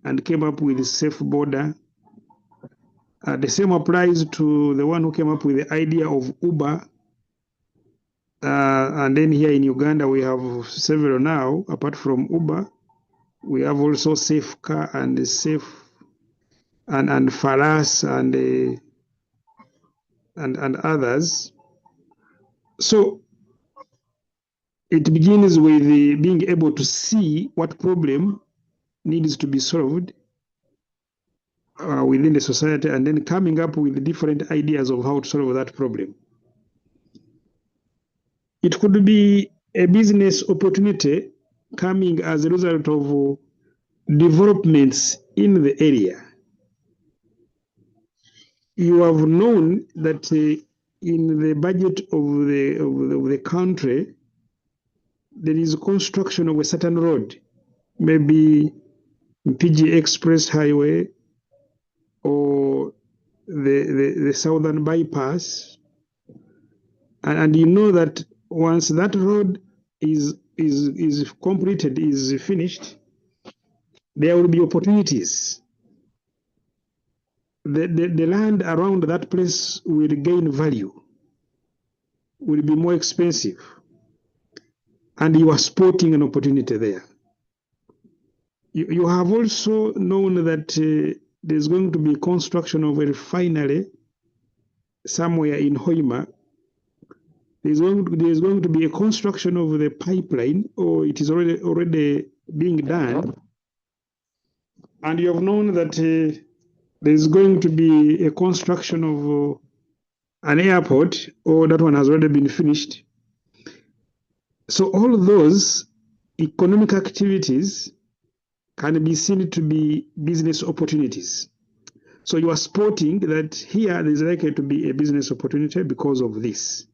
and came up with a safe border. The same applies to the one who came up with the idea of Uber. And then here in Uganda, we have several now. Apart from Uber, we have also Safe Car and Safe and Faras and others. So it begins with being able to see what problem needs to be solved within the society, and then coming up with different ideas of how to solve that problem. It could be a business opportunity coming as a result of developments in the area. You have known that in the budget of the country, there is construction of a certain road, maybe PG Express Highway or the Southern Bypass, and you know that once that road is completed, is finished, there will be opportunities. The land around that place will gain value, will be more expensive, and you are spotting an opportunity there. You have also known that there's going to be construction of a refinery somewhere in Hoima. There's going to be a construction of the pipeline, or it is already being done. And you have known that there's going to be a construction of an airport, or that one has already been finished. So all of those economic activities can be seen to be business opportunities. So you are spotting that here there is likely to be a business opportunity because of this.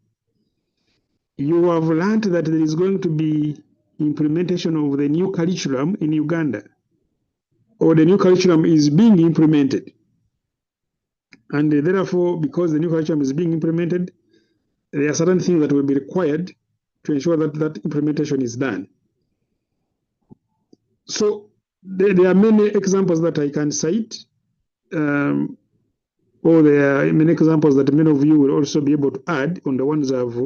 You have learned that there is going to be implementation of the new curriculum in Uganda, or the new curriculum is being implemented. And therefore, because the new curriculum is being implemented, there are certain things that will be required to ensure that that implementation is done. So there are many examples that I can cite, or there are many examples that many of you will also be able to add on the ones I've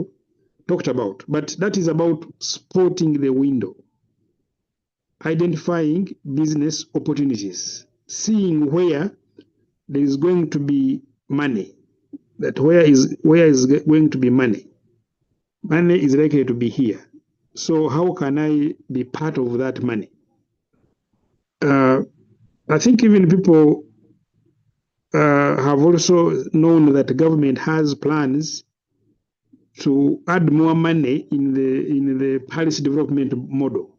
talked about. But that is about spotting the window, identifying business opportunities, seeing where there is going to be money, that where is going to be money. Money is likely to be here. So how can I be part of that money? I think even people have also known that the government has plans to add more money in the parish development model.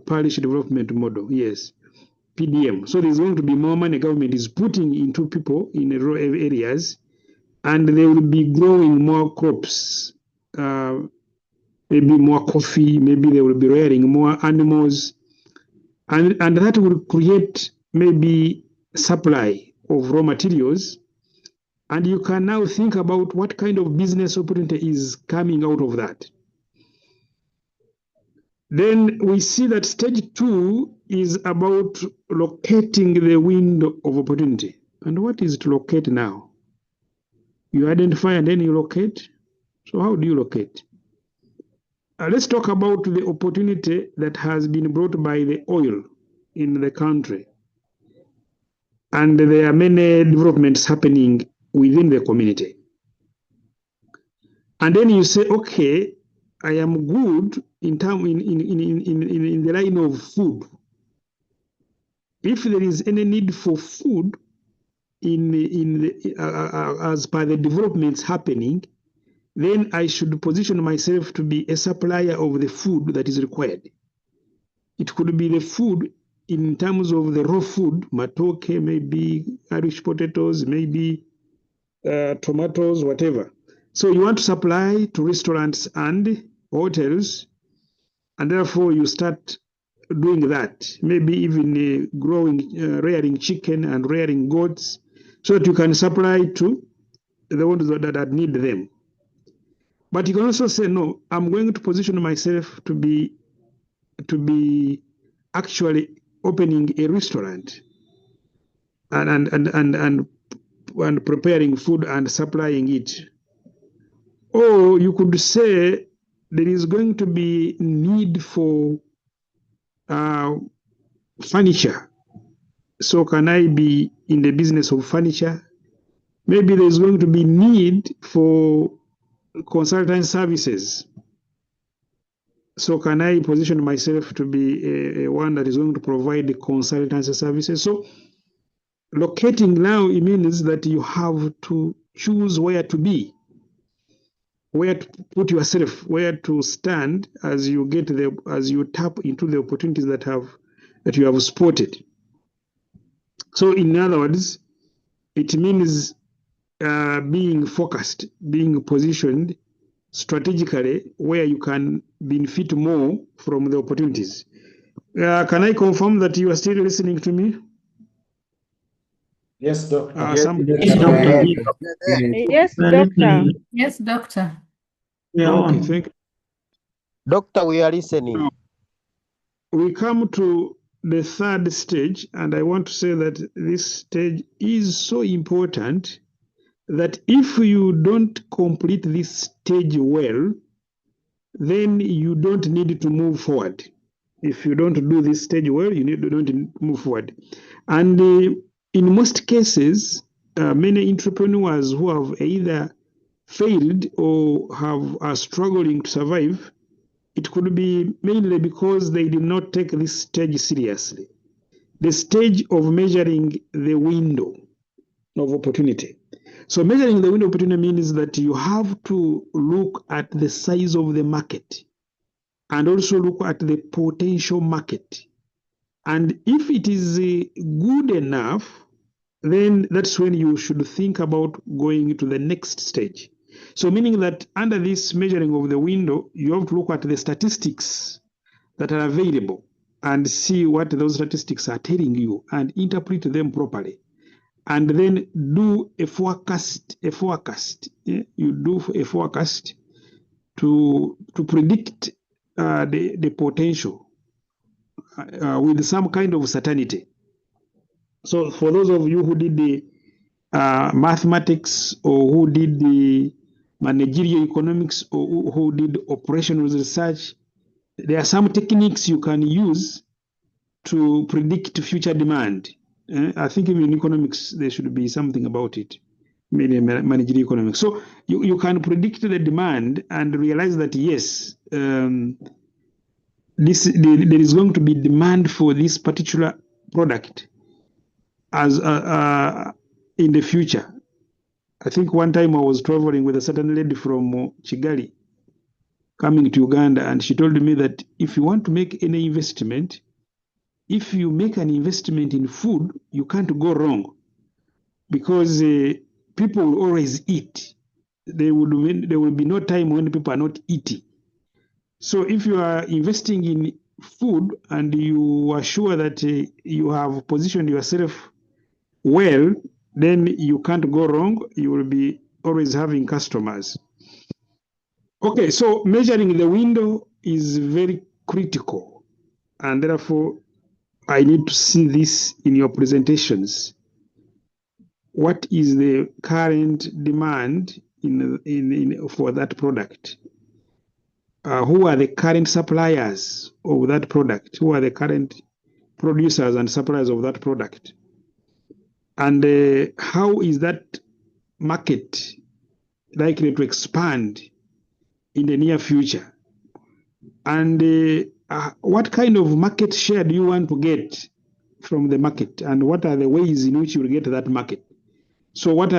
Parish development model, yes. PDM. So there's going to be more money government is putting into people in the rural areas, and they will be growing more crops, maybe more coffee, maybe they will be rearing more animals, and that will create maybe supply of raw materials. And you can now think about what kind of business opportunity is coming out of that. Then we see that stage 2 is about locating the window of opportunity. And what is to locate now? You identify and then you locate. So how do you locate? Let's talk about the opportunity that has been brought by the oil in the country. And there are many developments happening within the community. And then you say, okay, I am good in the line of food. If there is any need for food as per the developments happening, then I should position myself to be a supplier of the food that is required. It could be the food in terms of the raw food, matoke, maybe Irish potatoes, maybe tomatoes, whatever. So you want to supply to restaurants and hotels, and therefore you start doing that. Maybe even rearing chicken and rearing goats, so that you can supply to the ones that need them. But you can also say, no, I'm going to position myself to be actually opening a restaurant and preparing food and supplying it. Or you could say there is going to be need for furniture. So can I be in the business of furniture? Maybe there's going to be need for consultant services. So can I position myself to be a one that is going to provide the consultancy services? So locating now, it means that you have to choose where to be, where to put yourself, where to stand as you tap into the opportunities that you have spotted. So in other words, it means being focused, being positioned strategically where you can benefit more from the opportunities. Can I confirm that you are still listening to me? Yes, Doctor. Yes, doctor. Yes, doctor. Okay, thank you. Doctor, we are listening. Now, we come to the third stage, and I want to say that this stage is so important that if you don't complete this stage well, then you don't need to move forward. If you don't do this stage well, you don't move forward. And in most cases, many entrepreneurs who have either failed or are struggling to survive, it could be mainly because they did not take this stage seriously. The stage of measuring the window of opportunity. So measuring the window of opportunity means that you have to look at the size of the market and also look at the potential market. And if it is good enough, then that's when you should think about going to the next stage. So meaning that under this measuring of the window, you have to look at the statistics that are available and see what those statistics are telling you and interpret them properly. And then do a forecast. Yeah? You do a forecast to predict the potential with some kind of certainty. So for those of you who did the mathematics or who did the managerial economics or who did operational research, there are some techniques you can use to predict future demand. I think even in economics, there should be something about it, maybe managerial economics. So you can predict the demand and realize that, yes, there is going to be demand for this particular product as in the future. I think one time I was traveling with a certain lady from Kigali coming to Uganda, and she told me that if you want to make any investment, if you make an investment in food, you can't go wrong because people will always eat. There will be no time when people are not eating. So if you are investing in food and you are sure that you have positioned yourself well, then you can't go wrong. You will be always having customers. Okay, so measuring the window is very critical, and therefore I need to see this in your presentations. What is the current demand for that product? Who are the current suppliers of that product? Who are the current producers and suppliers of that product? And how is that market likely to expand in the near future? And what kind of market share do you want to get from the market? And what are the ways in which you will get that market? So what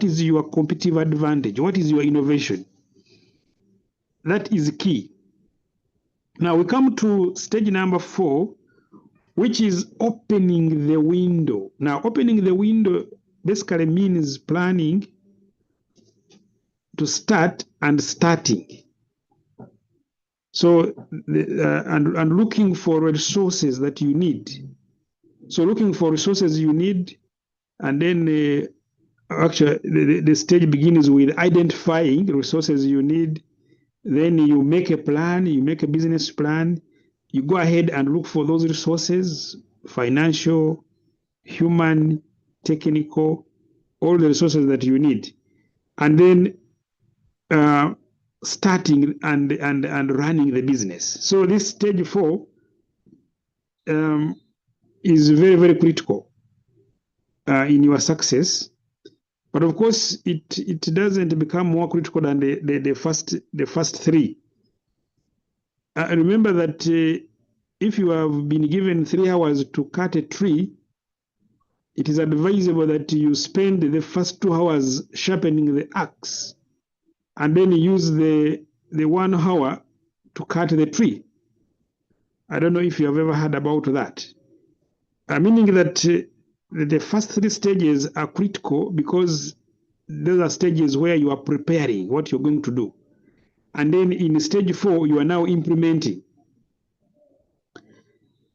is your competitive advantage? What is your innovation? That is key. Now we come to stage number 4, which is opening the window. Now, opening the window basically means planning to start and starting. So, and looking for resources that you need. So, looking for resources you need, and then actually the stage begins with identifying the resources you need. Then you make a plan, you make a business plan. You go ahead and look for those resources, financial, human, technical, all the resources that you need. And then starting and running the business. So this stage 4 is very, very critical in your success. But of course, it doesn't become more critical than the first 3. Remember that if you have been given 3 hours to cut a tree, it is advisable that you spend the first 2 hours sharpening the axe, and then use the 1 hour to cut the tree. I don't know if you have ever heard about that. Meaning that the first 3 stages are critical because those are stages where you are preparing what you're going to do. And then in stage 4, you are now implementing.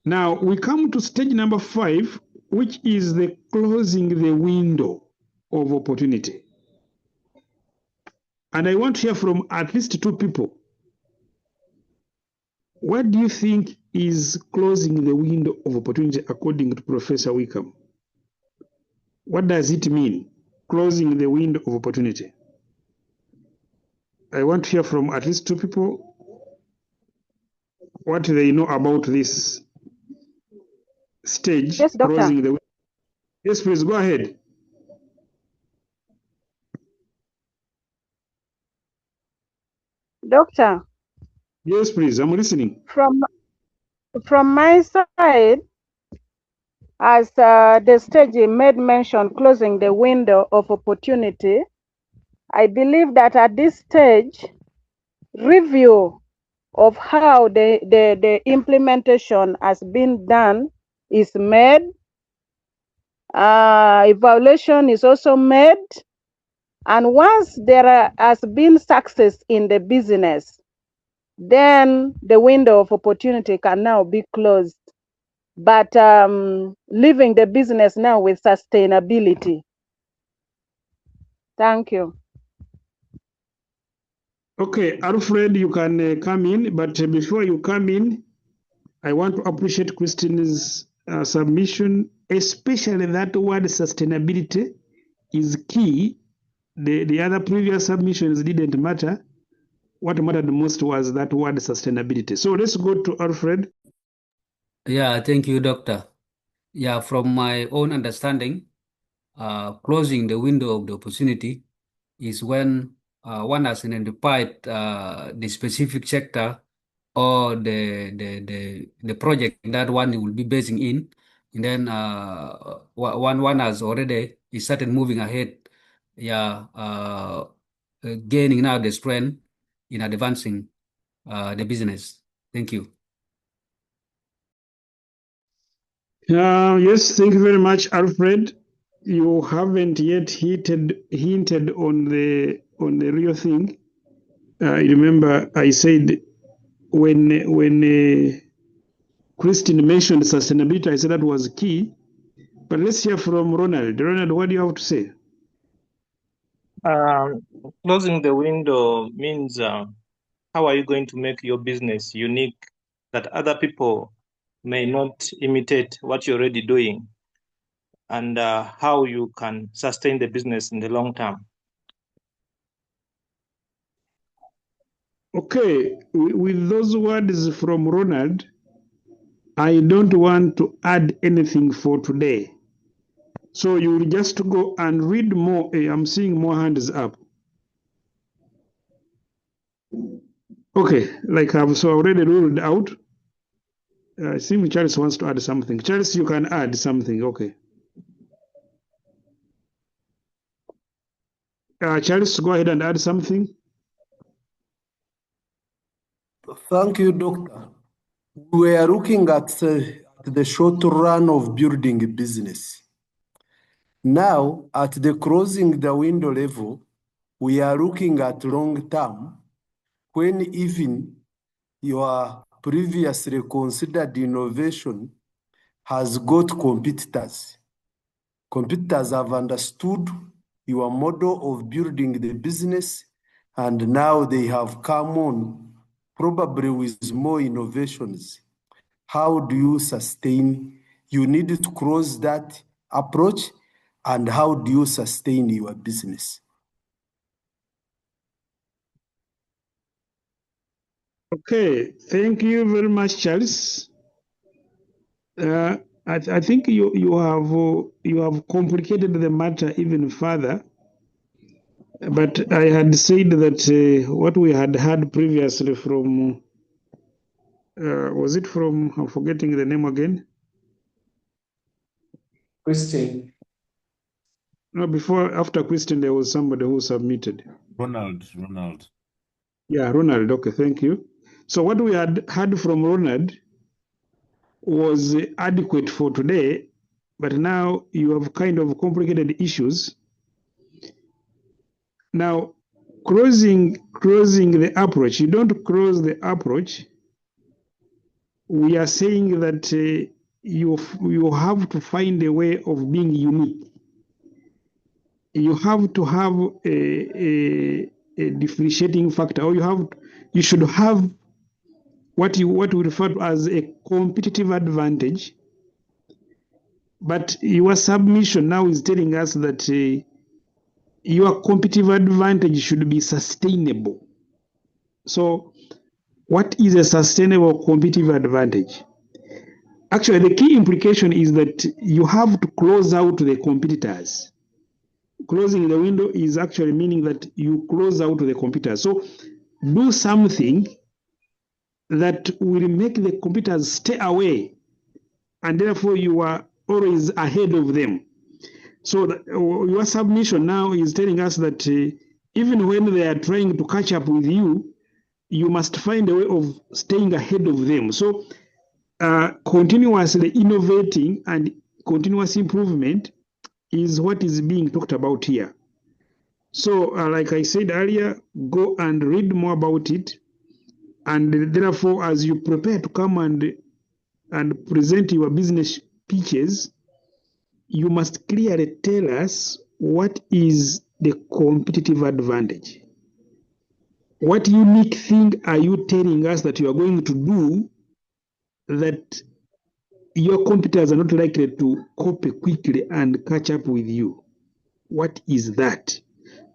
Now we come to stage number 5, which is the closing the window of opportunity. And I want to hear from at least 2 people. What do you think is closing the window of opportunity according to Professor Wickham? What does it mean, closing the window of opportunity? I want to hear from at least 2 people what they know about this stage. Yes, Doctor. Closing the window. Yes, please go ahead. Doctor. Yes, please, I'm listening. From my side, as the stage made mention, closing the window of opportunity, I believe that at this stage, review of how the implementation has been done is made. Evaluation is also made. And once there has been success in the business, then the window of opportunity can now be closed. But leaving the business now with sustainability. Thank you. Okay, Alfred, you can come in, but before you come in, I want to appreciate Christine's submission, especially that word sustainability is key. The other previous submissions didn't matter. What mattered most was that word sustainability. So let's go to Alfred. Yeah, thank you, Doctor. Yeah, from my own understanding, closing the window of the opportunity is when one has identified the specific sector or the project that one will be basing in, and then one has already started moving ahead, gaining now the strength in advancing the business. Thank you. Yes, thank you very much, Alfred. You haven't yet hinted on the real thing. Remember, I said when Christine mentioned sustainability, I said that was key. But let's hear from Ronald. Ronald, what do you have to say? Closing the window means how are you going to make your business unique that other people may not imitate what you're already doing, and how you can sustain the business in the long term? Okay, with those words from Ronald, I don't want to add anything for today. So you will just go and read more. I'm seeing more hands up. Okay, like I've so already ruled out. I think Charles wants to add something. Charles, you can add something. Okay. Charles, go ahead and add something. Thank you, Doctor. We are looking at the short run of building a business. Now, at the closing the window level, we are looking at long term, when even your previously considered innovation has got competitors. Competitors have understood your model of building the business, and now they have come on, probably with more innovations. How do you sustain? You need to cross that approach, and how do you sustain your business? Okay, thank you very much, Charles. I think you have complicated the matter even further. But I had said that what we had heard previously from was it from, I'm forgetting the name again. Christine. No, after Christine, there was somebody who submitted. Ronald. Yeah, Ronald. Okay, thank you. So what we had heard from Ronald was adequate for today, but now you have kind of complicated issues. Now, closing the approach, you don't close the approach. We are saying that you have to find a way of being unique. You have to have a differentiating factor, or you should have what we refer to as a competitive advantage. But your submission now is telling us that your competitive advantage should be sustainable. So, what is a sustainable competitive advantage? Actually, the key implication is that you have to close out the competitors. Closing the window is actually meaning that you close out the competitors. So do something that will make the competitors stay away, and therefore you are always ahead of them. So your submission now is telling us that even when they are trying to catch up with you, you must find a way of staying ahead of them. So continuously innovating and continuous improvement is what is being talked about here. So like I said earlier, go and read more about it. And therefore, as you prepare to come and present your business pitches, you must clearly tell us what is the competitive advantage. What unique thing are you telling us that you are going to do that your competitors are not likely to copy quickly and catch up with you? What is that?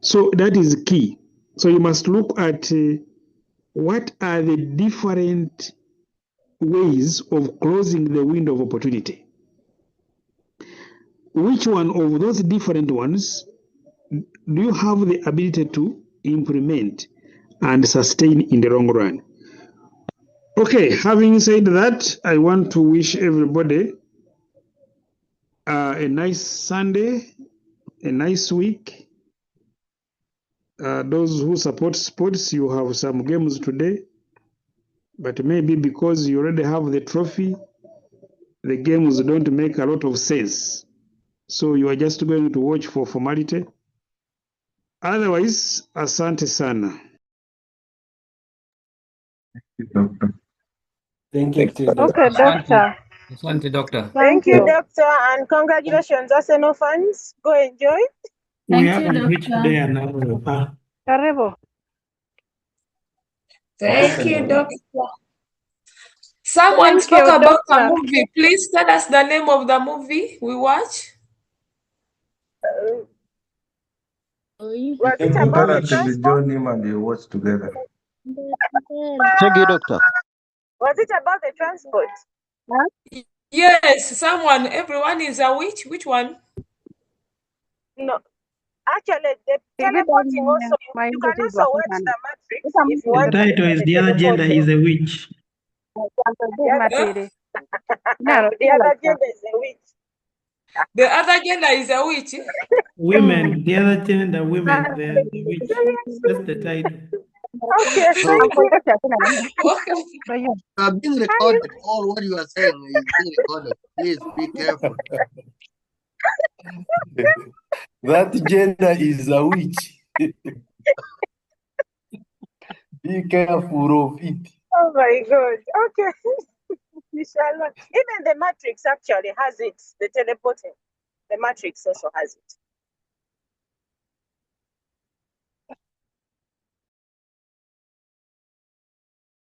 So that is key. So you must look at what are the different ways of closing the window of opportunity. Which one of those different ones do you have the ability to implement and sustain in the long run? Okay, having said that, I want to wish everybody a nice Sunday, a nice week. Those who support sports, you have some games today, but maybe because you already have the trophy, the games don't make a lot of sense. So you are just going to watch for formality. Otherwise, asante sana. Thank you, Doctor. Okay, doctor. Asante, doctor. Thank you, doctor, and congratulations, Arsenal fans. Go enjoy. Thank We haven't you, reached doctor. there now. Karibu. Thank you, doctor. Someone Thank spoke you, about a doctor. movie. Please tell us the name of the movie we watch. Was it Tell about the us to transport? join him and they watch together. Thank you, doctor. Was it about the transport? Yes, someone, everyone is a witch. Which one? No. Actually, the teleporting also, you can also watch the Matrix if you The want to title see is the The Other Gender teleporting. is a Witch. The other gender is a witch. The other gender is a witch. Women, the other gender, women, they're the witch. That's the title. Okay, thank you. Okay. You are being recorded. All what you are saying is being recorded. Please be careful. That gender is a witch. Be careful of it. Oh my God. Okay. Inshallah. Even the Matrix actually has it, the teleporting. The Matrix also has it.